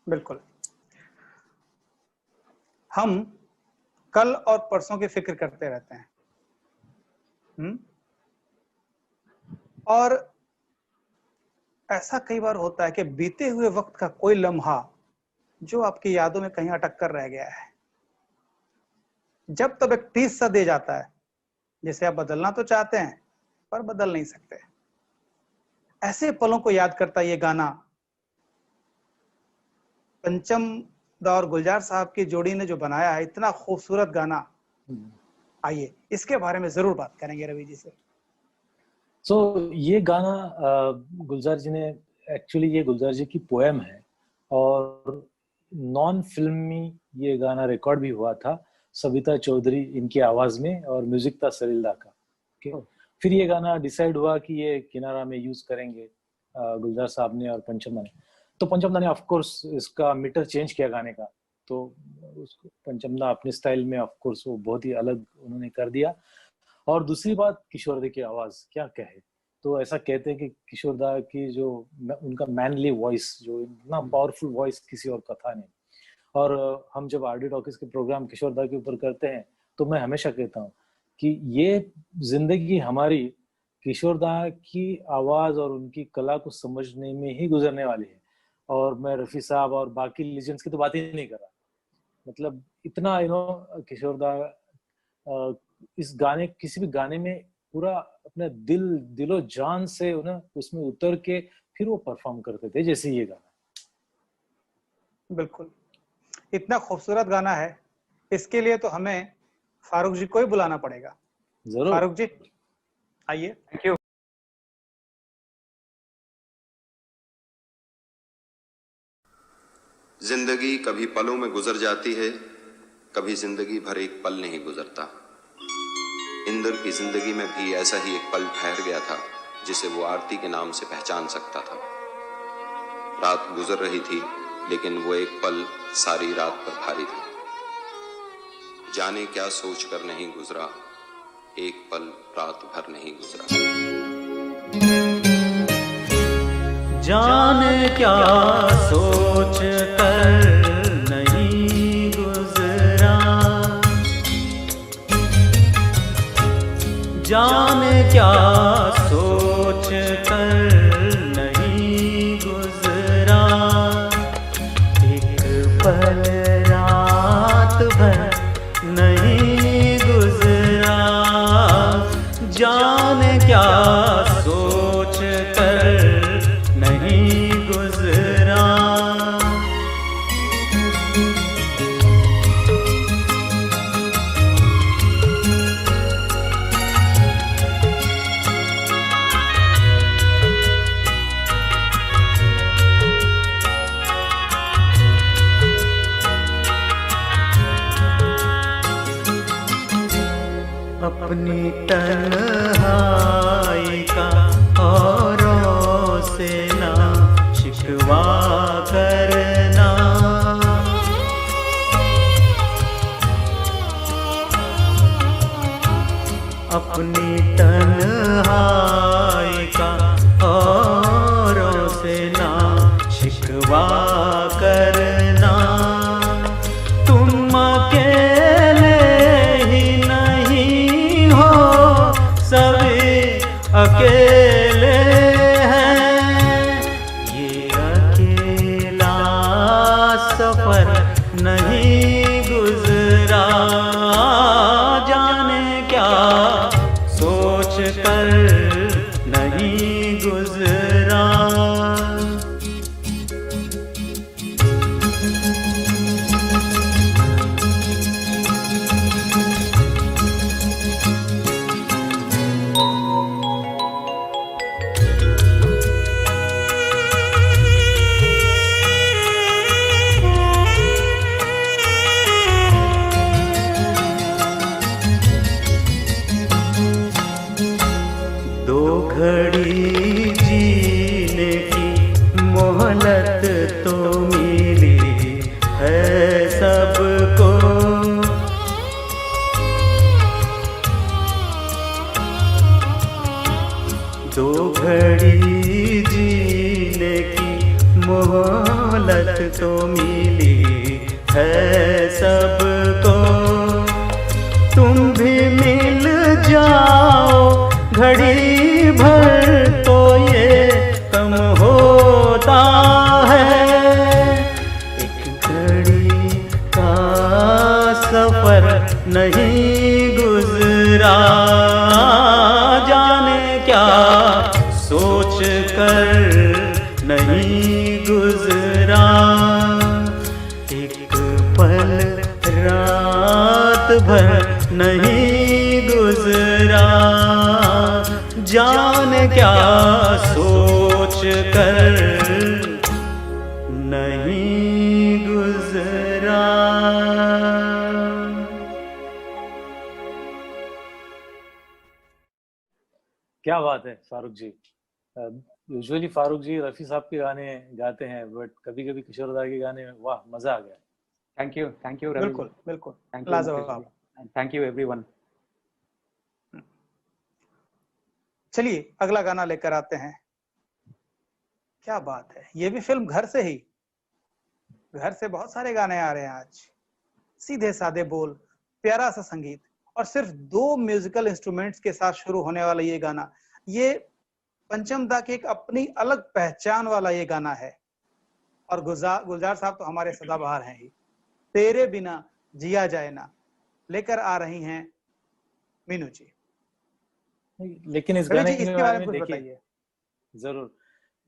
D: बिल्कुल। हम कल और परसों की फिक्र करते रहते हैं, और ऐसा कई बार होता है कि बीते हुए वक्त का कोई लम्हा जो आपकी यादों में कहीं अटक कर रह गया है, जब तब एक टीस सा दे जाता है, जिसे आप बदलना तो चाहते हैं पर बदल नहीं सकते। ऐसे पलों को याद करता ये गाना पंचम दा और गुलजार साहब की जोड़ी ने जो बनाया है, इतना खूबसूरत गाना। आइए इसके बारे में जरूर बात करेंगे रवि जी से।
C: ये गाना गुलजार जी ने, एक्चुअली ये गुलजार जी की पोएम है और नॉन फिल्मी ये गाना रिकॉर्ड भी हुआ था, सविता चौधरी इनकी आवाज में और म्यूजिक था सलील दा का। फिर ये गाना डिसाइड हुआ कि ये किनारा में यूज करेंगे गुलजार साहब ने और पंचम दा ने। तो पंचम दा ने ऑफ कोर्स इसका मीटर चेंज किया गाने का, तो उसको पंचम दा अपने स्टाइल में ऑफ कोर्स वो बहुत ही अलग उन्होंने कर दिया। और दूसरी बात, किशोर दा की आवाज क्या कहे। तो ऐसा कहते हैं कि किशोर दा की जो उनका मैनली वॉइस, जो इतना पावरफुल वॉइस किसी और का था नहीं। और हम जब आरडी टॉकीज के प्रोग्राम किशोर दा के ऊपर करते हैं तो मैं हमेशा कहता हूँ कि ये जिंदगी हमारी किशोर दा की आवाज और उनकी कला को समझने में ही गुजरने वाली है। और मैं रफी साहब और बाकी लीजेंड्स की तो बात ही नहीं कर रहा, मतलब इतना किशोर दा इस गाने, किसी भी गाने में पूरा अपने दिलो जान से उसमें उतर के फिर वो परफॉर्म करते थे, जैसे ये गाना।
D: बिल्कुल, इतना खूबसूरत गाना है, इसके लिए तो हमें फारूक जी को ही बुलाना पड़ेगा।
C: जरूर
D: फारूक जी आइए।
B: Thank you.
H: जिंदगी कभी पलों में गुजर जाती है, कभी जिंदगी भर एक पल नहीं गुजरता। इंद्र की जिंदगी में भी ऐसा ही एक पल ठहर गया था, जिसे वो आरती के नाम से पहचान सकता था। रात गुजर रही थी, लेकिन वो एक पल सारी रात पर भारी था। जाने क्या सोच कर नहीं गुजरा, एक पल रात भर नहीं गुजरा।
G: जाने क्या सोच कर नहीं गुजरा, जाने क्या सोच कर नहीं गुजरा। एक पल रात भर नहीं गुजरा, जाने क्या सोच कर नहीं गुजरा। अपनी तन्हाई का औरों से ना शिकवा करना, अपनी तन्हाई का औरों से ना शिकवा करना। तुम अकेले ही नहीं हो, सभी अकेले हैं। ये अकेला सफर नहीं गुजरा, जाने क्या सोच कर नहीं गुजरा। दो घड़ी जीने की मोहलत तो मिली है सबको, दो घड़ी जीने की मोहलत तो मिली है सबको। तुम भी मिल जाओ घड़ी भर तो ये कम होता है। एक घड़ी का सफर नहीं गुजरा, जाने क्या सोच कर नहीं गुजरा। एक पल रात भर नहीं गुजरा, जाने क्या सोच कर नहीं गुजरा।
C: क्या बात है फारूक जी। यूजुअली फारूक जी रफी साहब के गाने गाते हैं, बट कभी कभी किशोर दा के गाने में वाह मजा आ गया।
B: Thank you Ravi.
D: बिल्कुल बिल्कुल
B: थैंक यू
D: लाजवाब।
B: Thank you everyone.
D: चलिए अगला गाना लेकर आते हैं। क्या बात है, ये भी फिल्म घर से ही। घर से बहुत सारे गाने आ रहे हैं आज। सीधे सादे बोल, प्यारा सा संगीत और सिर्फ 2 म्यूजिकल इंस्ट्रूमेंट्स के साथ शुरू होने वाला ये गाना, ये पंचम दा की एक अपनी अलग पहचान वाला ये गाना है। और गुलजार साहब तो हमारे सदाबहार हैं ही। तेरे बिना जिया जाए ना लेकर आ रही हैं मीनू जी।
C: लेकिन इस
D: रवि
C: गाने
D: जी,
C: के
D: इसके
C: बारे
D: बारे में
C: में
D: कुछ
C: देखिए,
D: बताइए।
C: जरूर।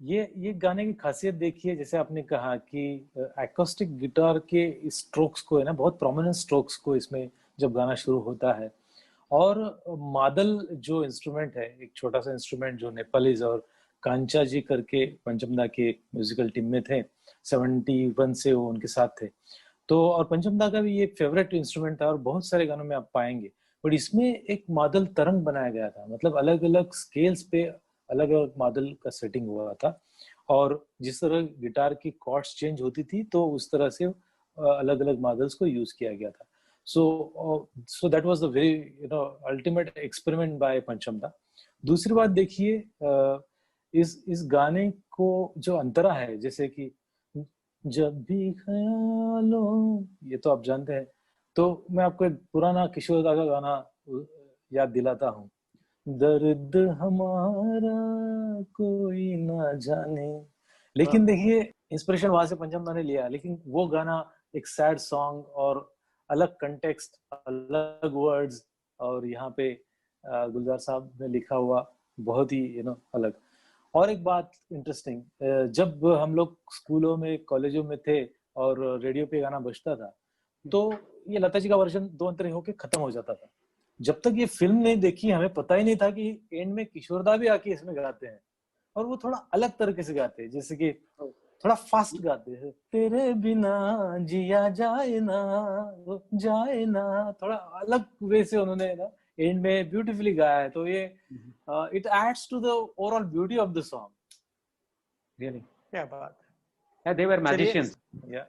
C: ये गाने की खासियत देखिए, जैसे आपने कहा कि एकोस्टिक गिटार के स्ट्रोक्स को है ना, बहुत प्रोमिनेंट स्ट्रोक्स को इसमें जब गाना शुरू होता है। और मादल जो इंस्ट्रूमेंट है, एक छोटा सा इंस्ट्रूमेंट जो नेपालीज और कांचा जी करके पंचम दा के म्यूजिकल टीम में थे, 71 से वो उनके साथ थे। तो और पंचम दा का भी ये फेवरेट इंस्ट्रूमेंट था और बहुत सारे गानों में आप पाएंगे। बट इसमें एक मादल तरंग बनाया गया था, मतलब अलग अलग स्केल्स पे अलग अलग मादल का सेटिंग हुआ था। और जिस तरह गिटार की कॉर्ड्स चेंज होती थी तो उस तरह से अलग अलग मादल्स को यूज किया गया था। So that was the very ultimate experiment by पंचम दा। दूसरी बात देखिए, इस गाने को जो अंतरा है, जैसे कि जब भी ख्यालों, ये तो आप जानते हैं। तो मैं आपको एक पुराना किशोर दा का गाना याद दिलाता हूँ। दर्द हमारा कोई ना जाने। लेकिन देखिए इंस्पिरेशन वहां से पंचम दा ने लिया, लेकिन वो गाना एक सैड सॉन्ग और अलग कंटेक्स्ट, अलग वर्ड्स, और यहाँ पे गुलजार साहब ने लिखा हुआ बहुत ही अलग। और एक बात इंटरेस्टिंग, जब हम लोग स्कूलों में कॉलेजों में थे और रेडियो पे गाना बजता था तो ये लता जी का वर्जन 2 अंतरे होके खत्म हो जाता था। जब तक ये फिल्म नहीं देखी हमें पता ही नहीं था कि एंड में किशोर दा भी आके इसमें गाते हैं और वो थोड़ा अलग तरीके से गाते हैं, जैसे कि थोड़ा फास्ट गाते हैं। तेरे बिना जिया जाए ना, थोड़ा अलग वे से उन्होंने ना एंड में ब्यूटीफुली गाया है। तो ये it adds to the overall beauty of the song.
B: Really
D: क्या बात
B: Yeah, they were magicians.
C: या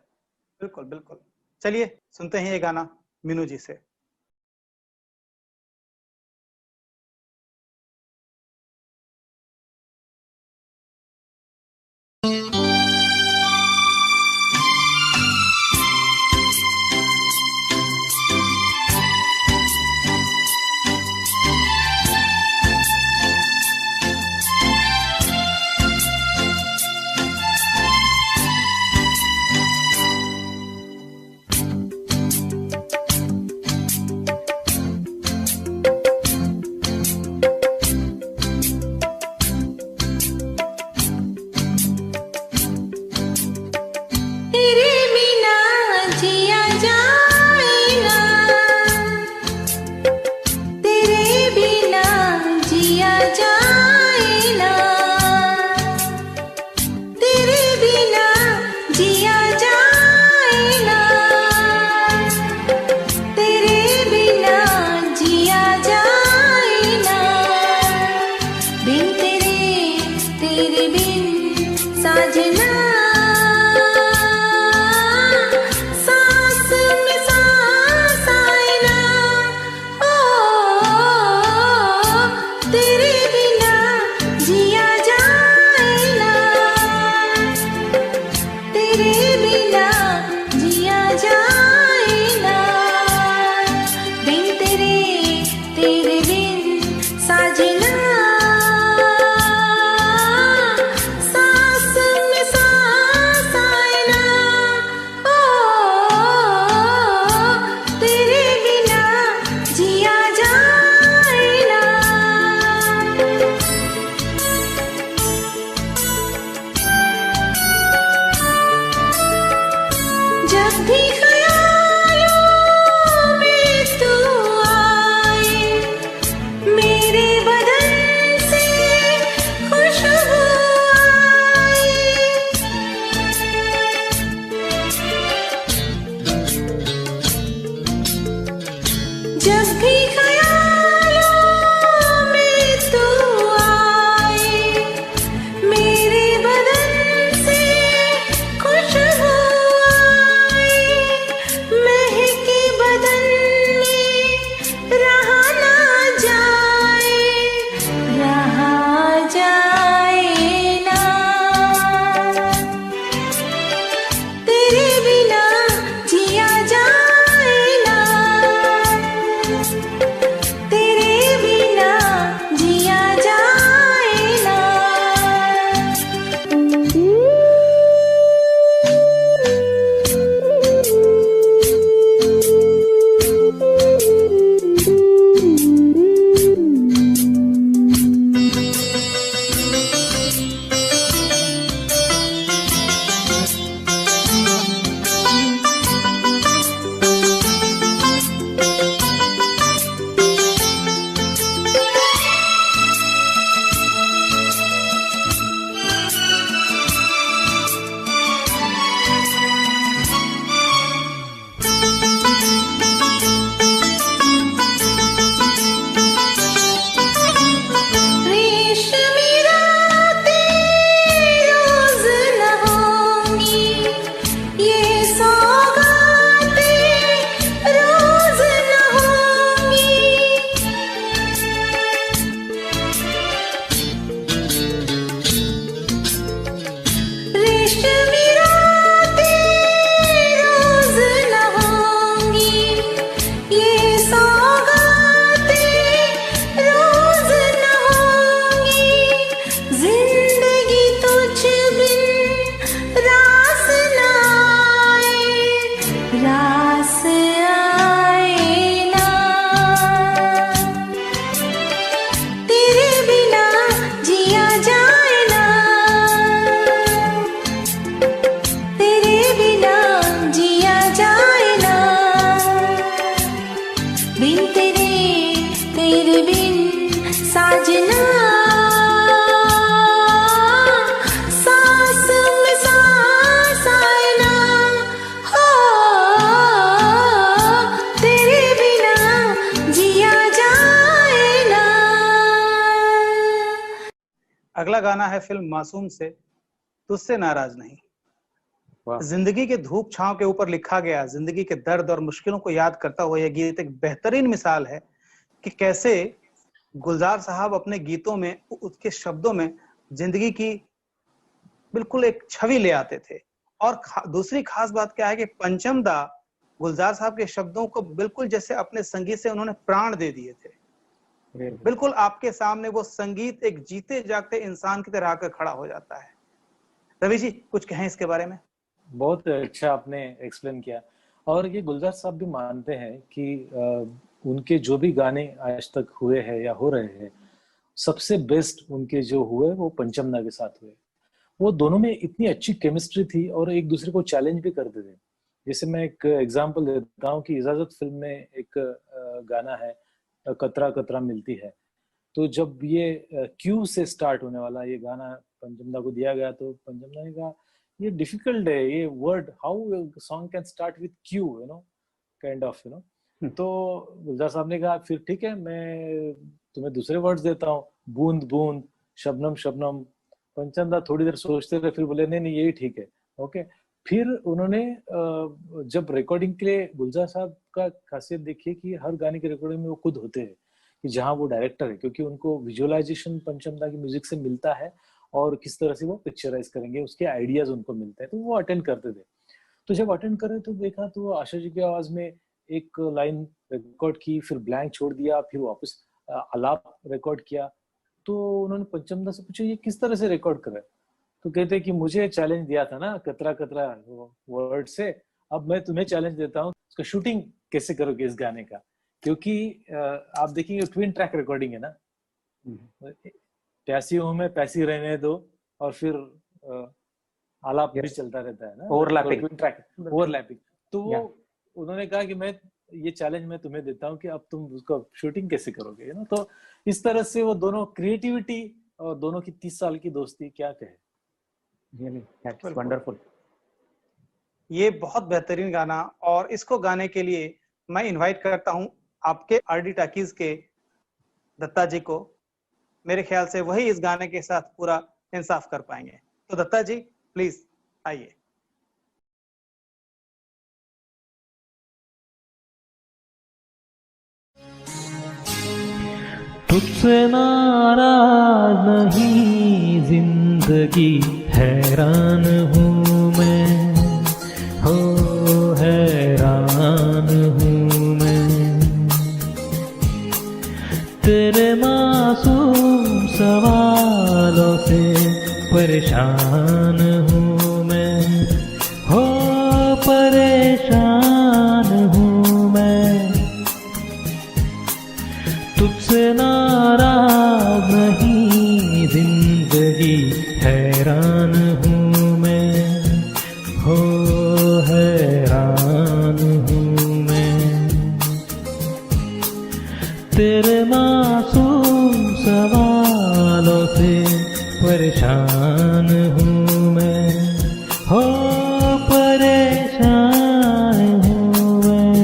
D: बिल्कुल बिल्कुल। चलिए सुनते हैं ये गाना मीनू जी से।
I: जब भी ख्यालों में तू आए, मेरे बदन से खुशबू आए। जब भी ख्यालों में तू आए, मेरे बदन से खुशबू आए। महके बदन में रहा ना जाए, रहा जाए ना। तेरे बिना जिया जाए ना, तेरे बिना जिया जाए ना। रेशमी रातें रोज न होंगी, ये सौगातें रोज न होंगी। रेशमी रातें रोज न होंगी, ये सौगातें रोज न होंगी। जिंदगी तुझ बिन रास न आए, रास आए ना। तेरे बिना जिया जाए ना, तेरे बिना जिया जाए ना। बिन तेरे, तेरे बिन साजना, सांस में सांस आए ना। हो, तेरे बिना जिया जाए ना।
D: अगला गाना है फिल्म मासूम से, तुझसे नाराज नहीं।
C: वाह।
D: जिंदगी के धूप छांव के ऊपर लिखा गया, जिंदगी के दर्द और मुश्किलों को याद करता हुआ यह गीत एक बेहतरीन मिसाल है कि कैसे गुलजार साहब अपने गीतों में, उसके शब्दों में जिंदगी की बिल्कुल एक छवि ले आते थे। और दूसरी खास बात क्या है कि पंचम दा गुलजार साहब के शब्दों को बिल्कुल जैसे अपने संगीत से उन्होंने प्राण दे दिए थे। बिल्कुल आपके सामने वो संगीत एक जीते जागते इंसान की तरह आकर खड़ा हो जाता है। रवि जी कुछ कहें इसके बारे में?
C: बहुत अच्छा आपने एक्सप्लेन किया। और ये गुलजार साहब भी मानते हैं कि उनके जो भी गाने आज तक हुए हैं या हो रहे हैं, सबसे बेस्ट उनके जो हुए वो पंचमदा के साथ हुए। वो दोनों में इतनी अच्छी केमिस्ट्री थी और एक दूसरे को चैलेंज भी करते थे। जैसे मैं एक एग्जांपल देता हूँ कि इजाजत फिल्म में एक गाना है, कतरा कतरा मिलती है। तो जब ये क्यू से स्टार्ट होने वाला ये गाना पंचमदा को दिया गया, तो पंचमदा ने कहा ये डिफिकल्ट है ये word, how song can start with Q, you know, kind of, you know. तो गुलजार साहब ने कहा फिर ठीक है, मैं तुम्हें दूसरे वर्ड्स देता हूँ, बूंद बूंद, शबनम शबनम। पंचमदा थोड़ी देर सोचते रहे, फिर बोले नहीं नहीं यही ठीक है, ओके। फिर उन्होंने जब रिकॉर्डिंग के लिए, गुलजार साहब का खासियत देखिए कि हर गाने की रिकॉर्डिंग में वो खुद होते हैं कि जहाँ वो डायरेक्टर है, क्योंकि उनको विजुअलाइजेशन पंचमदा की म्यूजिक से मिलता है और किस तरह से वो पिक्चराइज करेंगे उसके आइडियाज उनको मिलते हैं, तो वो अटेंड करते थे। तो जब अटेंड करे तो देखा तो आशा जी की आवाज में एक लाइन रिकॉर्ड की, फिर ब्लैंक छोड़ दिया, फिर वापस आलाप रिकॉर्ड किया। तो उन्होंने पंचमदा से पूछा ये किस तरह से रिकॉर्ड करे, तो कहते कि मुझे चैलेंज दिया था ना कतरा कतरा वर्ड से, अब मैं तुम्हें चैलेंज देता हूँ, उसका शूटिंग कैसे करोगे इस गाने का, क्योंकि आप देखेंगे ट्विन ट्रैक रिकॉर्डिंग है ना, प्यासी हूं मैं प्यासी रहने दो, और फिर आलाप भी चलता रहता है ना,
B: ओवरलैपिंग,
C: ट्विन ट्रैक ओवरलैपिंग। तो वो
B: Yeah.
C: उन्होंने कहा कि मैं ये चैलेंज मैं तुम्हें देता हूँ कि अब तुम उसको शूटिंग कैसे करोगे, यू नो। तो इस तरह से वो दोनों क्रिएटिविटी और दोनों की 30 साल की दोस्ती, क्या कहे।
B: Really, that's
D: बिल्कुल।
B: wonderful.
D: ये बहुत बेहतरीन गाना, और इसको गाने के लिए मैं इनवाइट करता हूं आपके आरडी टाकीज के दत्ता जी को। मेरे ख्याल से वही इस गाने के साथ पूरा इंसाफ कर पाएंगे। तो दत्ता जी प्लीज आइए।
G: तुझसे नाराज नहीं जिंदगी, हैरान हूँ मैं, हो हैरान हूँ मैं। तेरे मासूम सवालों से परेशान हूँ मैं, हो परेशान हूँ मैं। तुझसे नाराज नहीं जिंदगी, हैरान हूँ मैं, हो हैरान हूँ मैं। तेरे मासूम सवालों से परेशान हूँ मैं, हो परेशान हूँ मैं।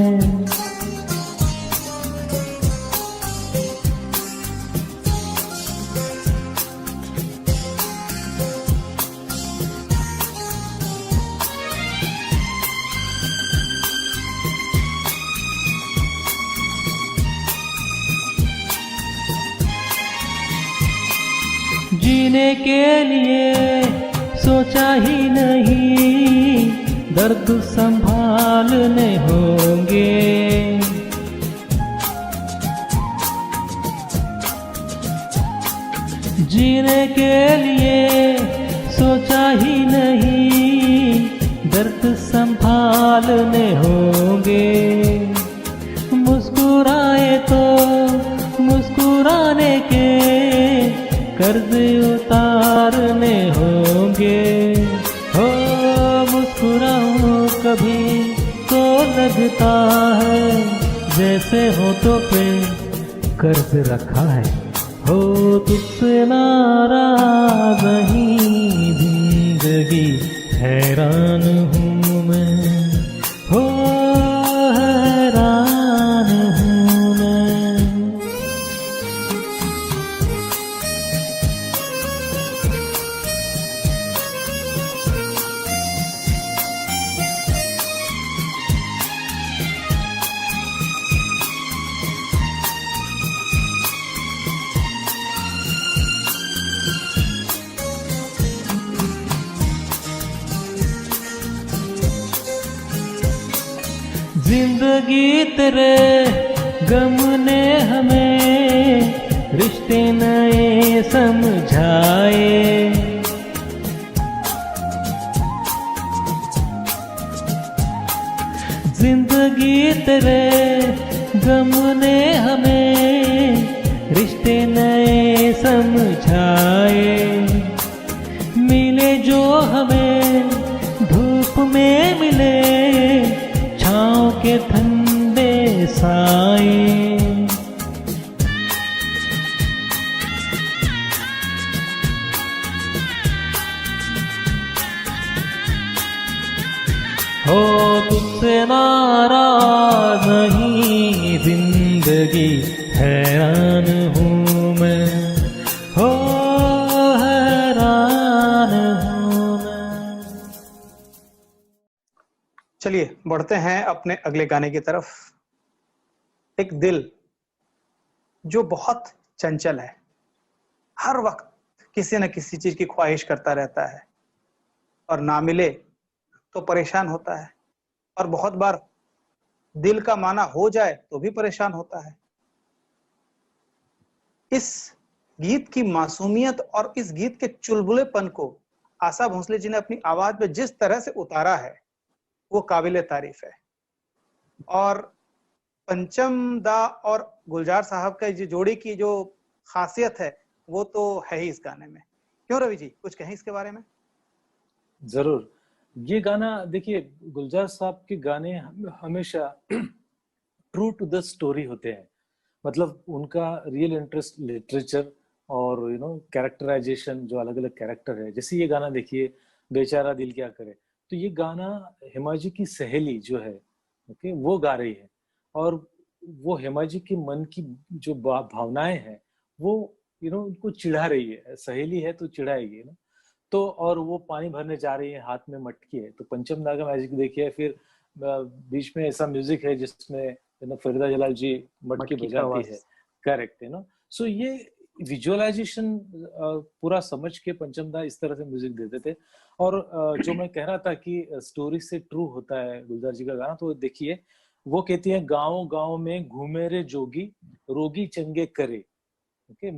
G: जीने के लिए सोचा ही नहीं, दर्द संभालने होंगे। जीने के लिए सोचा ही नहीं, दर्द संभालने होंगे। मुस्कुराए तो मुस्कुराने के कर्ज उतारने होंगे। हो मुस्कुराऊं कभी तो लगता है जैसे होठों पे कर्ज रखा है। हो तुझसे नाराज नहीं जिंदगी, हैरान हूँ मैं, हो हैरान हूँ मैं। जिंदगी तेरे गम ने हमें रिश्ते नए समझाए। जिंदगी तेरे गम ने हमें रिश्ते नए समझाए। मिले जो हमें धूप में मिले, छाँव के ठंडे साए। हो तुझसे नाराज नहीं जिंदगी, हैरान हूँ मैं, हो हैरान हूँ मैं।
D: चलिए बढ़ते हैं अपने अगले गाने की तरफ। एक दिल जो बहुत चंचल है, हर वक्त किसी न किसी चीज की ख्वाहिश करता रहता है, और ना मिले तो परेशान होता है, और बहुत बार दिल का माना हो जाए तो भी परेशान होता है। इस गीत की मासूमियत और इस गीत के चुलबुलेपन को आशा भोसले जी ने अपनी आवाज में जिस तरह से उतारा है वो काबिले तारीफ है। और पंचम दा और गुलजार साहब का जो जोड़ी की जो खासियत है वो तो है ही इस गाने में। क्यों रवि जी, कुछ कहें इसके बारे में?
C: जरूर। ये गाना देखिए, गुलजार साहब के गाने हमेशा ट्रू टू द स्टोरी होते हैं। मतलब उनका रियल इंटरेस्ट लिटरेचर और कैरेक्टराइजेशन, जो अलग अलग कैरेक्टर है। जैसे ये गाना देखिए, बेचारा दिल क्या करे, तो ये गाना हेमाजी की सहेली जो है, ओके, वो गा रही है, और वो हेमाजी के मन की जो भावनाएं हैं वो उनको चिढ़ा रही है। सहेली है तो चिढ़ाएगी ना। तो और वो पानी भरने जा रही है, हाथ में मटकी है। तो पंचम दा का मैजिक देखिए। फिर बीच में ऐसा म्यूजिक है जिसमें फरीदा जलाल जी मटकी बजाती है, करेक्ट है ना। सो ये विजुअलाइजेशन पूरा समझ के पंचम दा इस तरह से म्यूजिक देते थे। और जो मैं कह रहा था कि स्टोरी से ट्रू होता है गुलजार जी का गाना, तो देखिए वो कहती है, गाँव गाँव में घूमे रे जोगी, रोगी चंगे करे। ओके,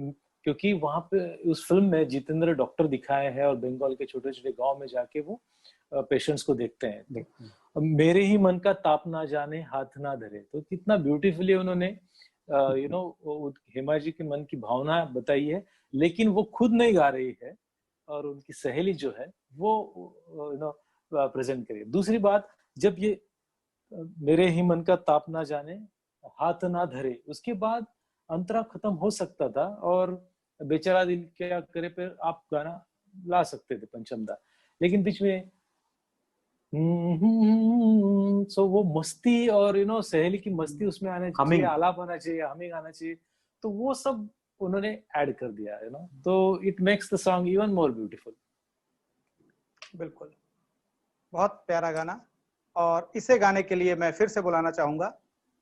C: क्योंकि वहां पे उस फिल्म में जितेंद्र डॉक्टर दिखाए हैं और बंगाल के छोटे छोटे गांव में जाके वो पेशेंट्स को देखते हैं। मेरे ही मन का ताप ना जाने, हाथ ना धरे। तो कितना ब्यूटीफुली उन्होंने हेमाजी के मन की भावना बताई है, लेकिन वो खुद नहीं गा रही है और उनकी सहेली जो है वो प्रेजेंट करी। दूसरी बात, जब ये मेरे ही मन का ताप ना जाने, हाथ ना धरे, उसके बाद अंतरा खत्म हो सकता था और बेचारा दिल क्या करे पर आप गाना ला सकते थे पंचम दा। लेकिन बीच में सो वो मस्ती और सहेली की मस्ती उसमें आने चाहिए, आलाप आना चाहिए, हमिंग आना चाहिए, तो वो सब उन्होंने ऐड कर दिया तो it makes the song even more beautiful.
D: बिल्कुल, बहुत प्यारा गाना। और इसे गाने के लिए मैं फिर से बुलाना चाहूंगा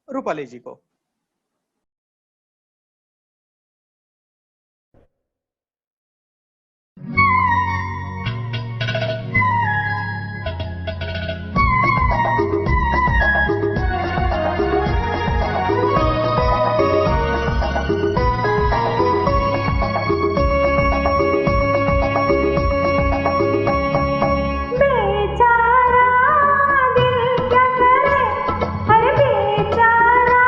D: रूपाली जी को।
I: बेचारा दिल क्या करे, अरे बेचारा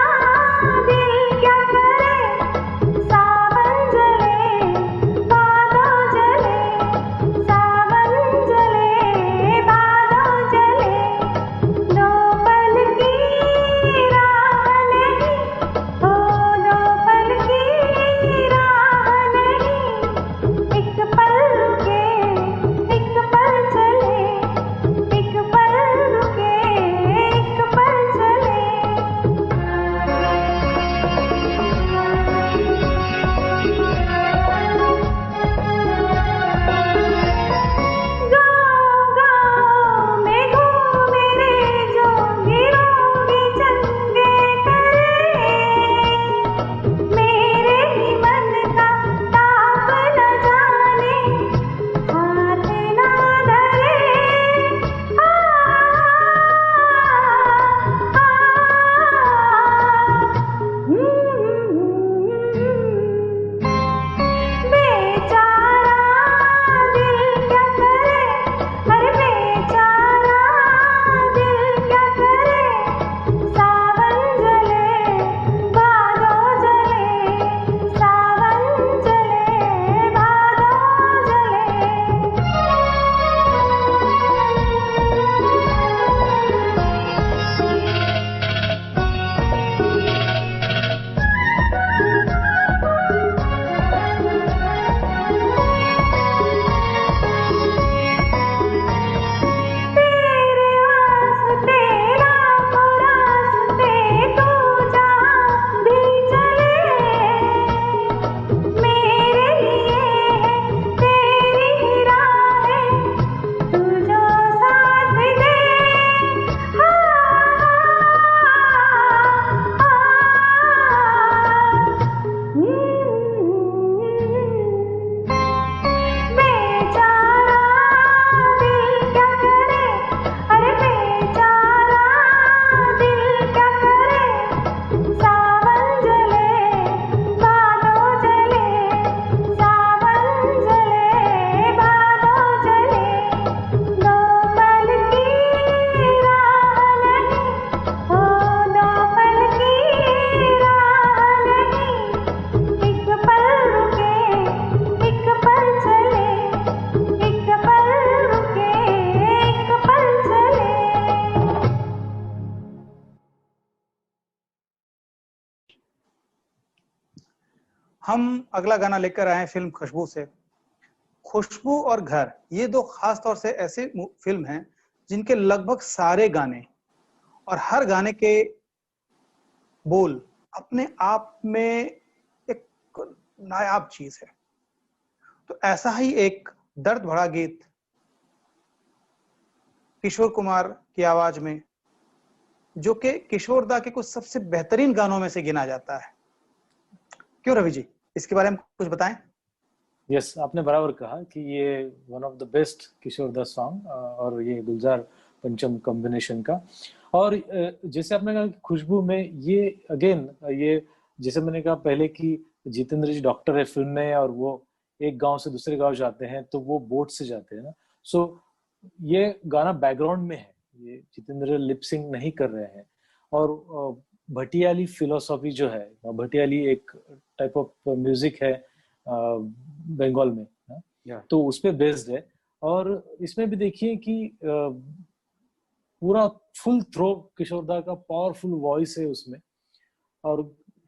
D: हम अगला गाना लेकर आए हैं फिल्म खुशबू से। खुशबू और घर, ये दो खास तौर से ऐसे फिल्म हैं जिनके लगभग सारे गाने और हर गाने के बोल अपने आप में एक नायाब चीज है। तो ऐसा ही एक दर्द भरा गीत किशोर कुमार की आवाज में, जो कि किशोर दा के कुछ सबसे बेहतरीन गानों में से गिना जाता है। क्यों रवि जी, इसके बारे में कुछ बताएं?
C: यस, आपने बराबर कहा कि ये वन ऑफ द बेस्ट किशोर दा सॉन्ग और ये गुलजार पंचम कॉम्बिनेशन का। और जैसे आपने कहा कि खुशबू में ये अगेन, ये जैसे मैंने कहा पहले कि जितेंद्र जी डॉक्टर है फिल्म में और वो एक गांव से दूसरे गांव जाते हैं तो वो बोट से जाते हैं ना। सो ये गाना बैकग्राउंड में है, ये जितेंद्र लिपसिंग नहीं कर रहे हैं। और भटियाली फिलोसॉफी जो है, भटियाली एक टाइप ऑफ म्यूजिक है बंगाल में, तो उस पे बेस्ड है। और इसमें भी देखिए कि पूरा फुल थ्रो किशोर दा का पावरफुल वॉइस है उसमें, और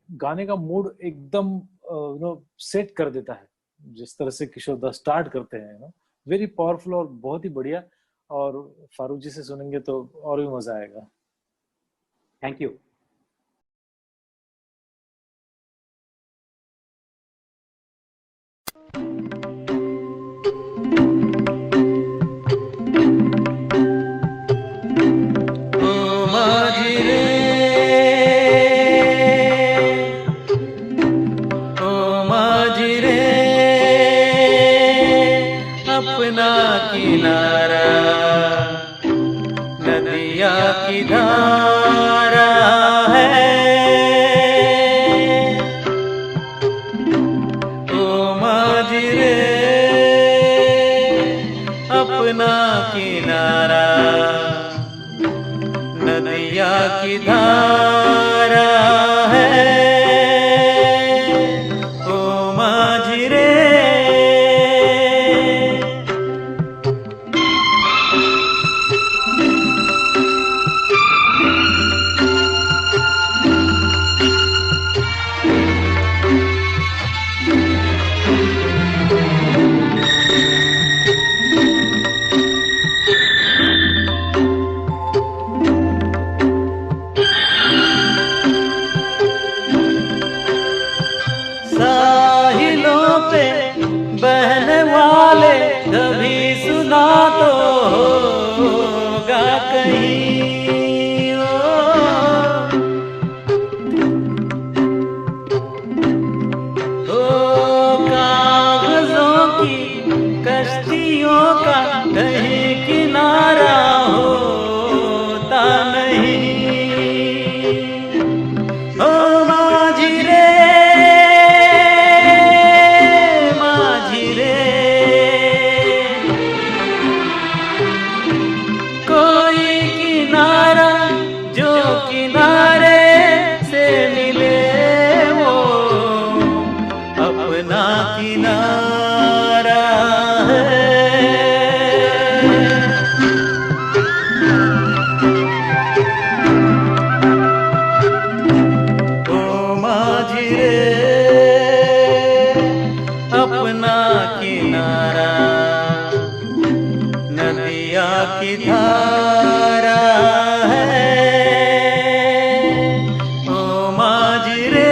C: गाने का मूड एकदम सेट कर देता है जिस तरह से किशोर दा स्टार्ट करते हैं। वेरी पावरफुल और बहुत ही बढ़िया। और फारूक जी से सुनेंगे तो और भी मजा आएगा।
B: Thank you.
G: अपना किनारा नदिया की धारा है, ओ माझी रे अपना किनारा नदिया की धारा है, ओ माझी रे। साहिलों पे बहने वाले कभी सुना तो होगा कहीं, ओ कागजों की कश्तियों का कहीं किनारा होता नहीं, ओ माझी रे किनारा है, ओ माझी रे अपना किनारा नदिया की धारा है, ओ माझी रे।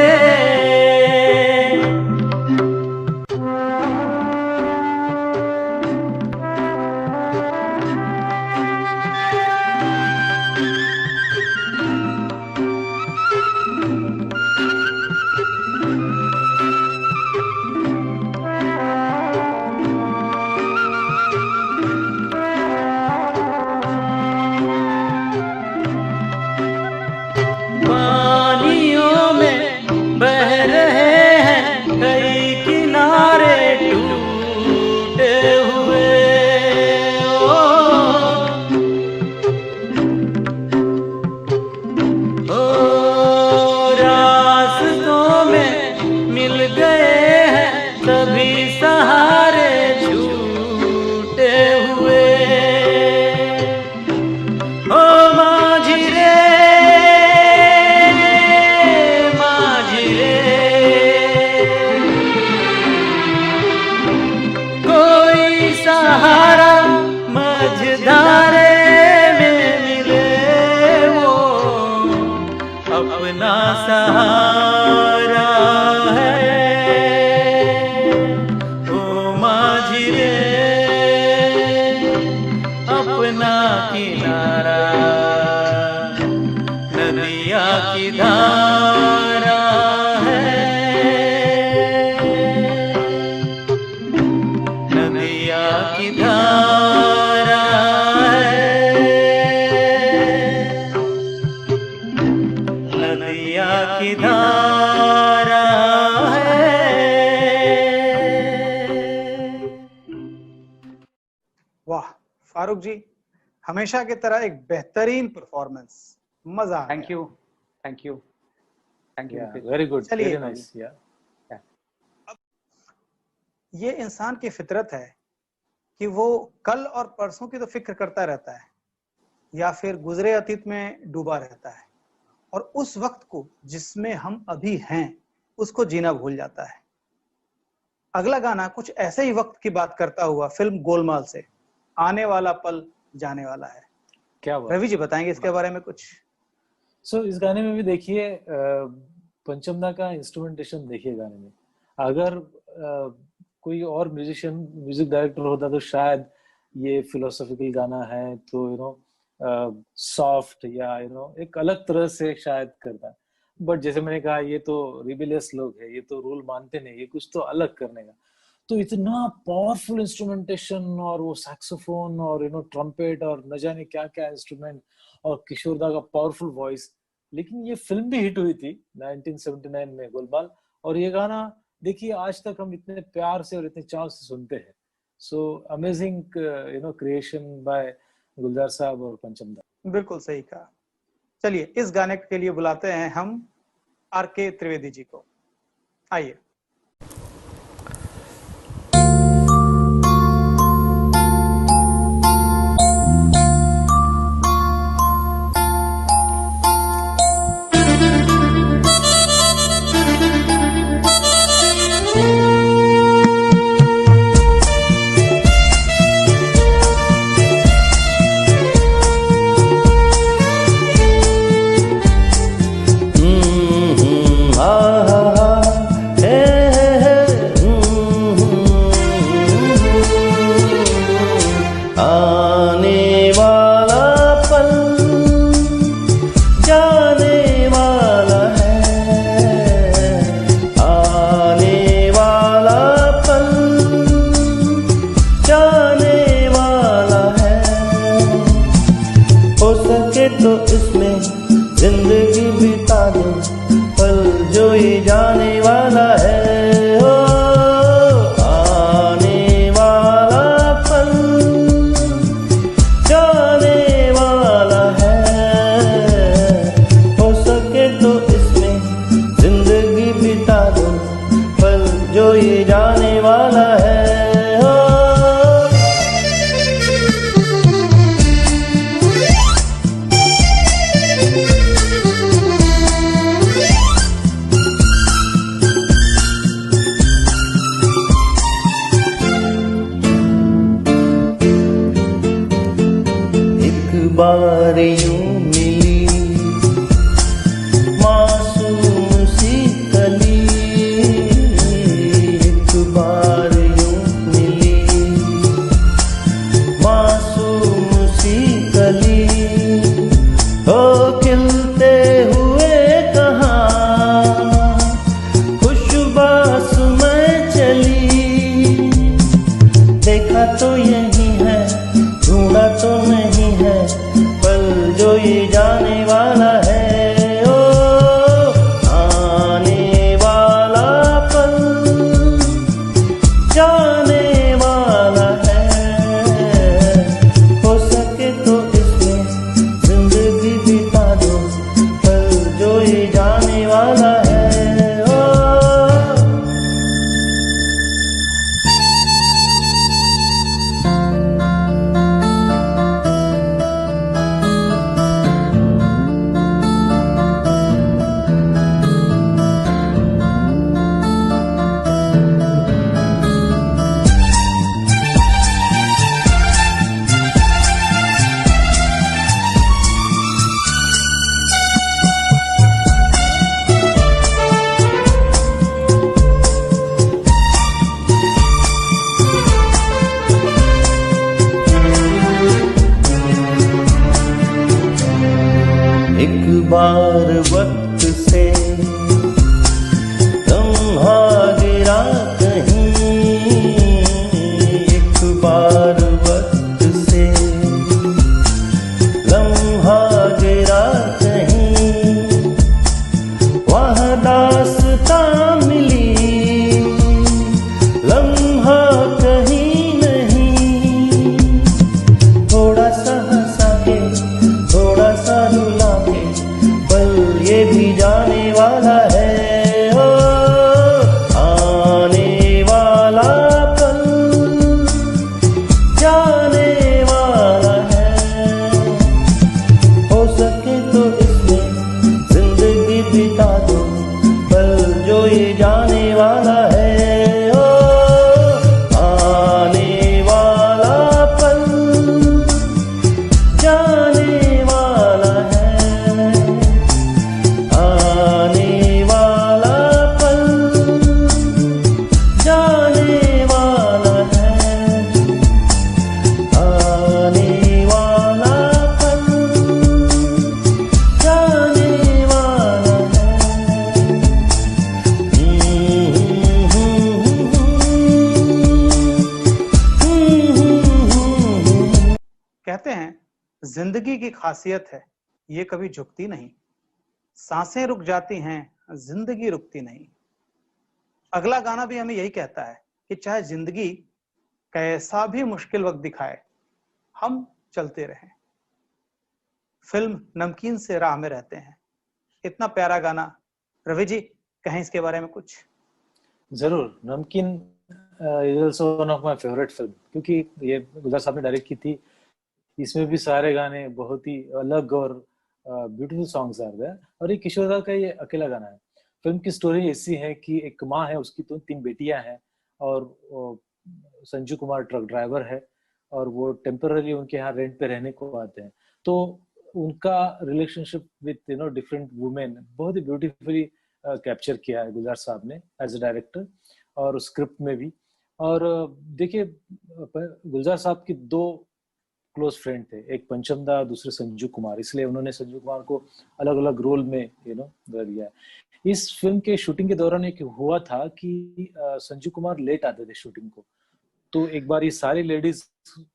G: किनारे में मिले वो अपना सहारा है। ओ माझी रे अपना किनारा, नदिया की धारा है, नदिया की धारा है, नदिया की धारा है।
D: वाह फारूक जी, हमेशा की तरह एक बेहतरीन परफॉर्मेंस, मजा आ
B: Thank
D: गया।
B: you. Thank you. Thank you.
C: Yeah,
B: Rupesh.
C: very good,
D: चलिए।
C: very nice. Yeah.
D: ये इंसान की फितरत है कि वो कल और परसों की तो फिक्र करता रहता है या फिर गुजरे अतीत में डूबा रहता है, और उस वक्त को जिसमें हम अभी हैं उसको जीना भूल जाता है। अगला गाना कुछ ऐसे ही वक्त की बात करता हुआ फिल्म गोलमाल से, आने वाला पल जाने वाला है।
C: क्या बात।
D: रवि जी बताएंगे इसके बारे में कुछ?
C: इस गाने में भी देखिए पंचम दा का इंस्ट्रूमेंटेशन देखिए गाने में। अगर कोई और म्यूजिशियन, म्यूजिक डायरेक्टर होता तो शायद ये फिलोसॉफिकल गाना है तो सॉफ्ट या एक अलग तरह से शायद करता, बट जैसे मैंने कहा ये तो रिबेलियस लोग हैं, ये तो रूल मानते नहीं, ये कुछ तो अलग करने का। तो इतना पावरफुल इंस्ट्रूमेंटेशन और वो सैक्सोफोन और ट्रम्पेट और न जाने क्या क्या इंस्ट्रूमेंट और किशोर दा का पावरफुल वॉइस। लेकिन ये फिल्म भी हिट हुई थी 1979 में, गोलमाल, और ये गाना देखिए आज तक हम इतने प्यार से और इतने चाव से सुनते हैं। सो अमेजिंग क्रिएशन बाय गुलजार साहब और पंचम दा।
D: बिल्कुल सही कहा। चलिए इस गाने के लिए बुलाते हैं हम आर.के. त्रिवेदी जी को। आइए।
G: तो इसमें जिंदगी बिता दो, पल जो ये जाने वाला है। ओ आने वाला पल जाने वाला है। हो सके तो इसमें जिंदगी बिता दो, पल जो ये जाने वाला है। बार यूं मिली मासूम सी कली, एक बार यूं मिली मासूम सी कली। ओ खिलते हुए कहाँ खुशबास में चली, देखा तो यही है ढूंढा तो नहीं है, पल जो ये बार वक्त से लम्हा गिरा कहीं, एक बार वक्त से लम्हा गिरा कहीं, वहाँ दास्तां मिली लम्हा कहीं नहीं। थोड़ा सा हंसा के थोड़ा सा रुला के पल ये भी जाने वाला है, ओ आने वाला पल जाने वाला है। हो सके तो इसमें जिंदगी बिता दो, पल जो ये जाने वाला है, ओ आने वाला पल जाने वाला है, आने वाला पल जाने वाला है, आने वाला पल जाने वाला है।
D: कहते हैं जिंदगी की खासियत है ये कभी झुकती नहीं, सांसें रुक जाती हैं जिंदगी रुकती नहीं। अगला गाना भी हमें यही कहता है कि चाहे जिंदगी कैसा भी मुश्किल वक्त दिखाए, हम चलते रहें। फिल्म नमकीन से राह में रहते हैं, इतना प्यारा गाना। रवि जी कहें इसके बारे में कुछ?
C: जरूर। नमकीन is also one of my favourite film, क्योंकि ये गुलजार साहब ने डायरेक्ट की थी। इसमें भी सारे गाने बहुत ही अलग और ब्यूटीफुल सॉन्ग्स आर देयर, और ये किशोर दा का ये अकेला गाना है। फिल्म की स्टोरी ऐसी है कि एक माँ है, उसकी तो 3 बेटियां हैं, और संजू कुमार ट्रक ड्राइवर है, और वो टेम्पररी उनके यहाँ रेंट पे रहने को आते हैं। तो उनका रिलेशनशिप विद डिफरेंट वुमेन बहुत ही ब्यूटीफुली कैप्चर किया है गुलजार साहब ने एज अ डायरेक्टर, और स्क्रिप्ट में भी। और देखिए, गुलजार साहब की 2 क्लोज फ्रेंड थे, एक पंचम दा, दूसरे संजू कुमार, इसलिए उन्होंने संजू कुमार को अलग अलग रोल में दिया है। इस फिल्म के शूटिंग के दौरान एक हुआ था कि संजू कुमार लेट आते थे शूटिंग को, तो एक बार ये सारी लेडीज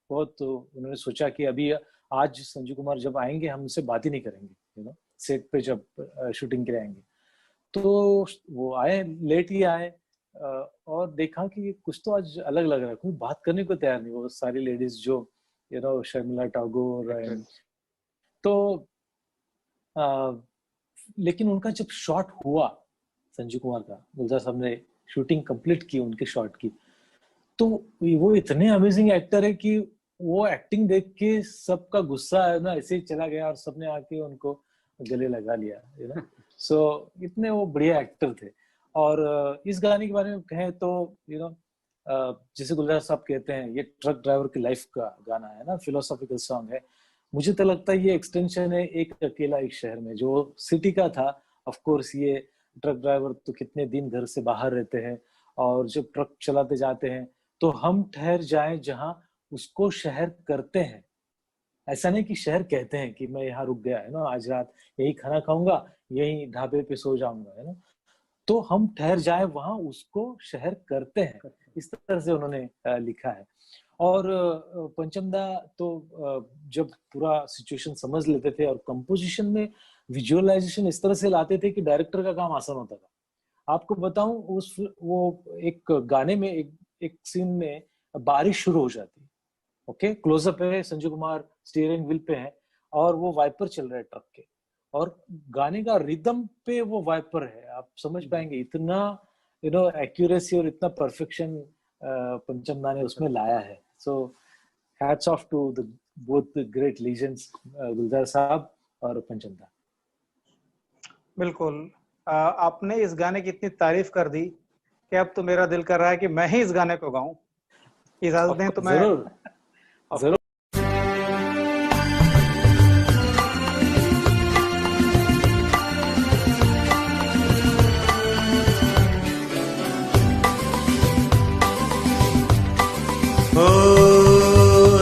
C: बहुत उन्होंने सोचा कि अभी आज संजू कुमार जब आएंगे हम उनसे बात ही नहीं करेंगे, सेट पे जब शूटिंग के लिए आएंगे। तो वो आए, लेट ही आए, और देखा कि कुछ तो आज अलग लग रहा है, कोई बात करने को तैयार नहीं, वो सारी लेडीज जो शर्मिला टैगोर। तो लेकिन उनका जब शॉट हुआ संजू कुमार का, गुलजार साहब ने शूटिंग कंप्लीट की उनके शॉट की, तो वो इतने अमेजिंग एक्टर है कि वो एक्टिंग देख के सबका गुस्सा है ना ऐसे ही चला गया, और सबने आके उनको गले लगा लिया, सो इतने वो बढ़िया एक्टर थे। और इस गाने के बारे में कहें तो जैसे गुलजार साहब कहते हैं, ये ट्रक ड्राइवर की लाइफ का गाना है ना, फिलोसॉफिकल सॉन्ग है। मुझे तो लगता है ये एक्सटेंशन है एक अकेला एक शहर में, जो सिटी का था। ऑफ कोर्स ये ट्रक ड्राइवर तो कितने दिन घर से बाहर रहते हैं, और जब ट्रक चलाते जाते हैं तो हम ठहर जाएं जहां उसको शहर करते हैं। ऐसा नहीं कि शहर कहते हैं कि मैं यहाँ रुक गया, है ना, आज रात यही खाना खाऊंगा, यही ढाबे पे सो जाऊंगा, है ना। तो हम ठहर जाए वहां उसको शहर करते हैं, इस तरह से उन्होंने लिखा है। और पंचम दा तो जब पूरा सिचुएशन समझ लेते थे, और कंपोजिशन में विजुअलाइजेशन इस तरह से लाते थे कि डायरेक्टर का काम आसान होता था। आपको बताऊं, वो एक गाने में एक सीन में बारिश शुरू हो जाती है, ओके, क्लोजअप है, संजू कुमार स्टीयरिंग व्हील पे है, और वो वाइपर चल रहा है ट्रक के, और गाने का रिदम पे वो वाइपर है। आप समझ पाएंगे इतना एक्यूरेसी और इतना परफेक्शन पंचम दा ने उसमें लाया है। So hats off to both the great legends, Gulzar Sahab और पंचम दा।
D: बिल्कुल, आपने इस गाने की इतनी तारीफ कर दी कि अब तो मेरा दिल कर रहा है कि मैं ही इस गाने को गाऊं। इजाजत दें तो मैं
C: जरूर।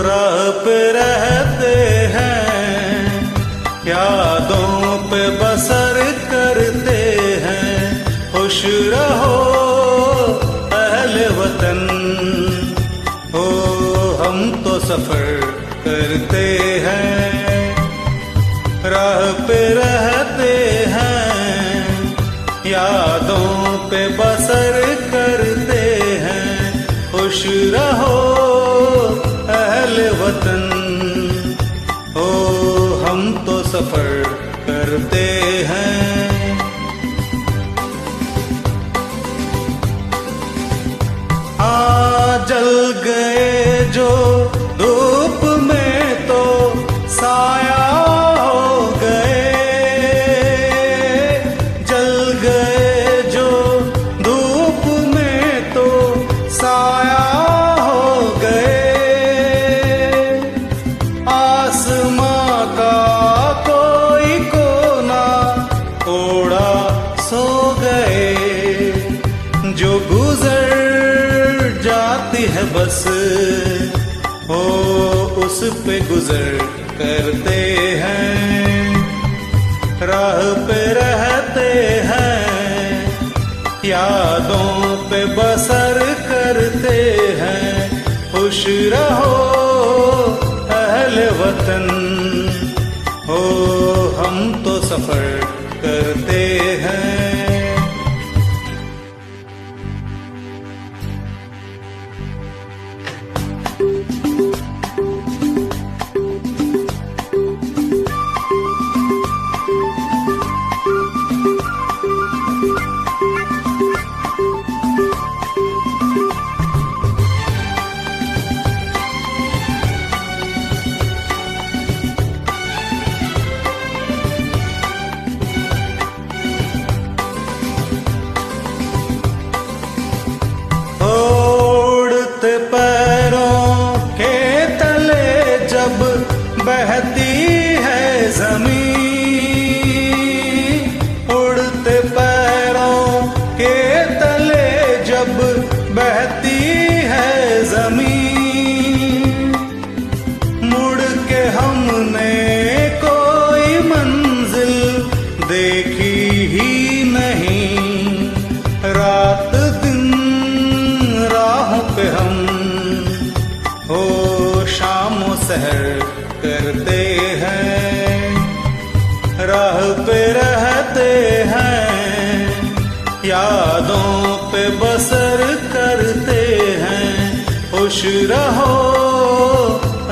G: राह पे रहते हैं, यादों पे
J: हैं, राह पे रहते हैं, यादों पे बसर करते हैं। खुश रहो अहले वतन, ओ हम तो सफर करते हैं। जल गए जो धूप में तो साया हो गए, जल गए जो धूप में तो साया हो गए। आसमां का कोई कोना थोड़ा सो गए, जो गुजर जाती है बस ओ उस पे गुजर करते हैं। राह पे रहते हैं, यादों पे बसर करते हैं। खुश रहो अहले वतन, ओ हम तो सफर करते हैं। बहती है ज़मीं, उड़ते पैरों के तले जब बहती है ज़मीन। मुड़ के हमने कोई मंजिल देखी ही नहीं, रात दिन राहों पे हम हो शाम सहर करते हैं। राह पे रहते हैं, यादों पे बसर करते हैं। खुश रहो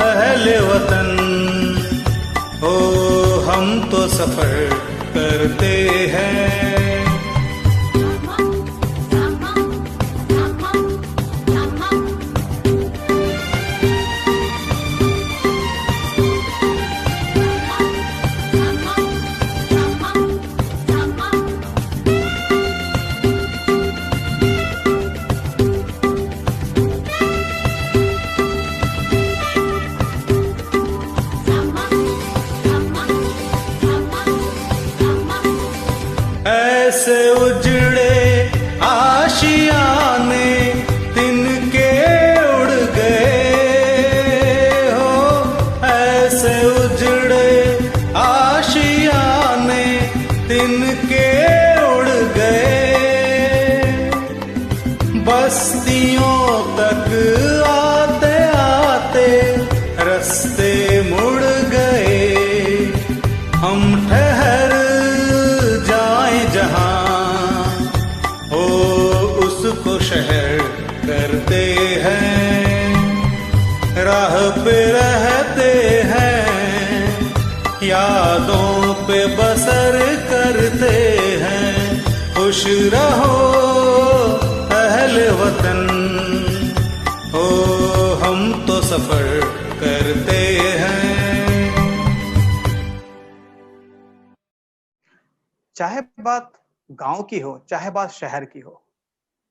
J: अहले वतन, ओ हम तो सफर करते हैं। ऐसे उजड़े आशियाने तिनके उड़ गए हो, ऐसे उजड़े आशियाने तिनके उड़ गए। बस्तियों तक आते आते रास्ते मुड़ गए, हम ठहर हो उसको शहर करते हैं। राह पे रहते हैं, यादों पे बसर करते हैं। खुश रहो अहले वतन, हो हम तो सफर करते हैं।
D: चाहे बात गांव की हो, चाहे बात शहर की हो,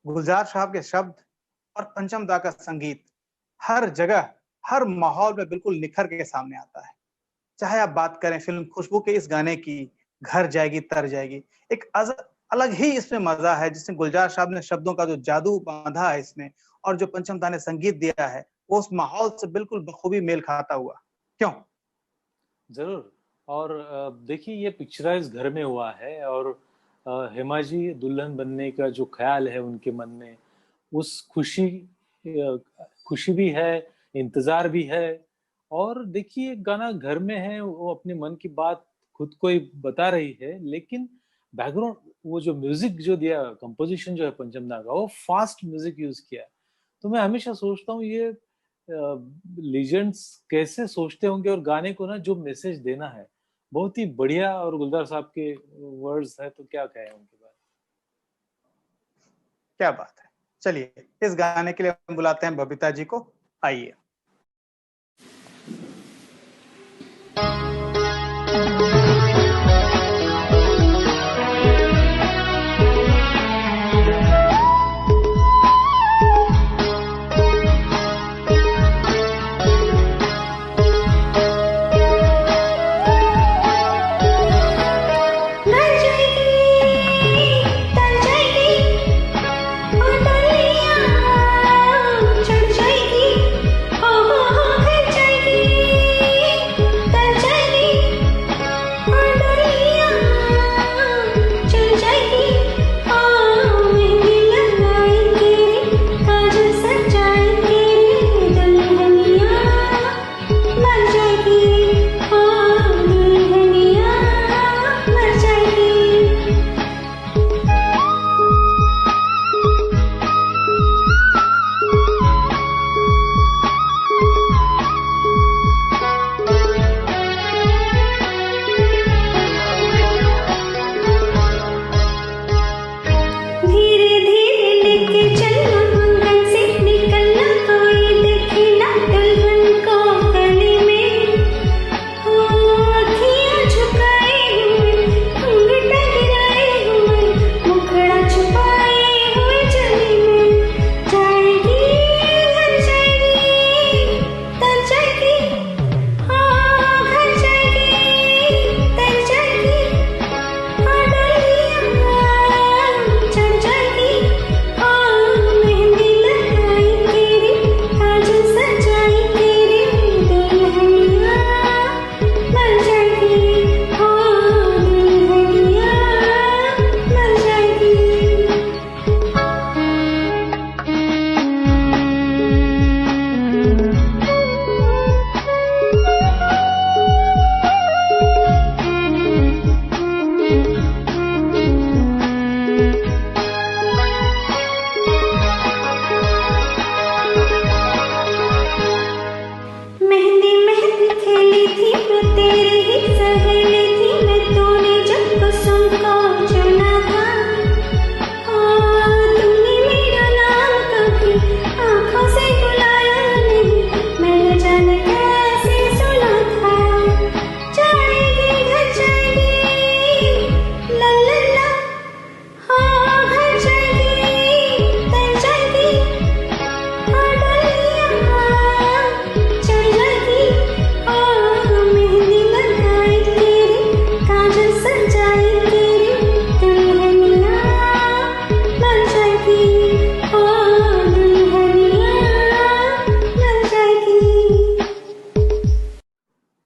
D: गुलजार साहब के शब्द और पंचम दा का संगीत हर जगह हर माहौल में बिल्कुल निखर के सामने आता है। चाहे आप बात करें फिल्म खुशबू के इस गाने की, घर जाएगी तर जाएगी, एक अलग ही इसमें मजा है जिसमें गुलजार साहब ने शब्दों का जो जादू बांधा है इसमें, और जो पंचम दा ने संगीत दिया है वो उस माहौल से बिल्कुल बखूबी मेल खाता हुआ। क्यों?
C: जरूर। और देखिए ये पिक्चराइज घर में हुआ है, और हेमा जी दुल्हन बनने का जो ख्याल है उनके मन में, उस खुशी भी है, इंतजार भी है, और देखिए गाना घर में है, वो अपने मन की बात खुद को ही बता रही है, लेकिन बैकग्राउंड वो जो म्यूजिक जो दिया, कंपोजिशन जो है पंचम दा का, वो फास्ट म्यूजिक यूज किया है। तो मैं हमेशा सोचता हूँ ये लीजेंड्स कैसे सोचते होंगे, और गाने को ना जो मैसेज देना है बहुत ही बढ़िया, और गुलजार साहब के वर्ड्स है तो क्या कहें उनके बारे में।
D: क्या बात है। चलिए इस गाने के लिए हम बुलाते हैं बबीता जी को, आइए।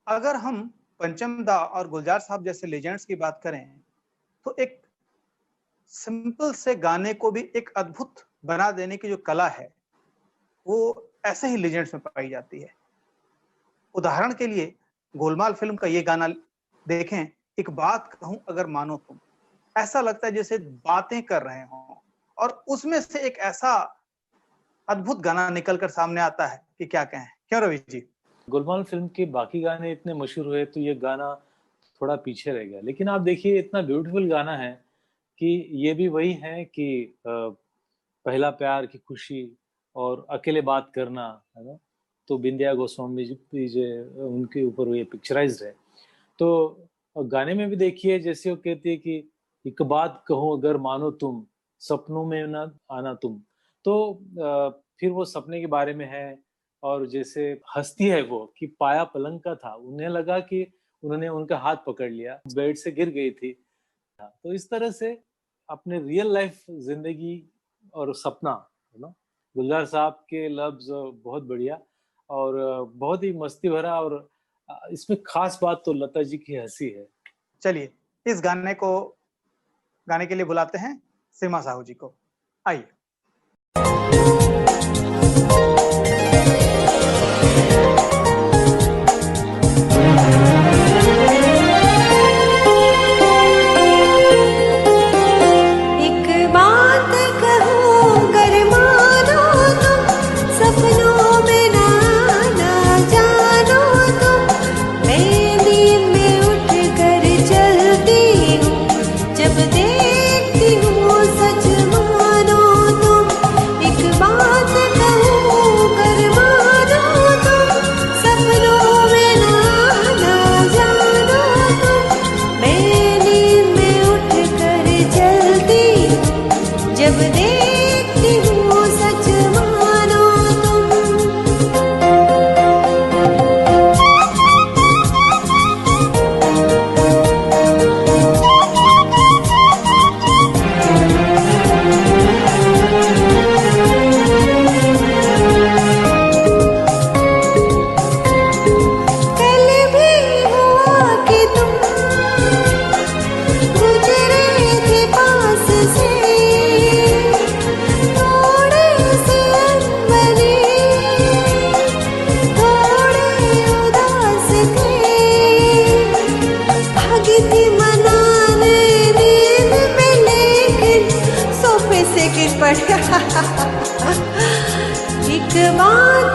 D: अगर हम पंचम दा और गुलजार साहब जैसे लेजेंड्स की बात करें तो एक सिंपल से गाने को भी एक अद्भुत बना देने की जो कला है वो ऐसे ही लेजेंड्स में पाई जाती है। उदाहरण के लिए गोलमाल फिल्म का ये गाना देखें, एक बात कहूं अगर मानो तुम, ऐसा लगता है जैसे बातें कर रहे हों, और उसमें से एक ऐसा अद्भुत गाना निकलकर सामने आता है कि क्या कहें। क्यों रवि जी?
C: गोलमाल फिल्म के बाकी गाने इतने मशहूर हुए तो ये गाना थोड़ा पीछे रह गया, लेकिन आप देखिए इतना ब्यूटीफुल गाना है कि ये भी वही है कि पहला प्यार की खुशी और अकेले बात करना, है ना, तो बिंदिया गोस्वामी जी जो उनके ऊपर ये पिक्चराइज्ड है। तो गाने में भी देखिए जैसे वो कहती है कि एक बात कहूँ अगर मानो तुम, सपनों में ना आना तुम, तो फिर वो सपने के बारे में है। और जैसे हंसती है वो कि पाया पलंग का था, उन्हें लगा कि उन्होंने उनका हाथ पकड़ लिया, बेड से गिर गई थी। तो इस तरह से अपने रियल लाइफ जिंदगी और सपना, है ना, गुलजार साहब के लफ्ज बहुत बढ़िया और बहुत ही मस्ती भरा, और इसमें खास बात तो लता जी की हंसी है।
D: चलिए इस गाने के लिए बुलाते हैं सीमा साहू जी को, आइए।
I: थी मनाने नींद पे, लेकिन सोफे से गिर पड़ा। एक बात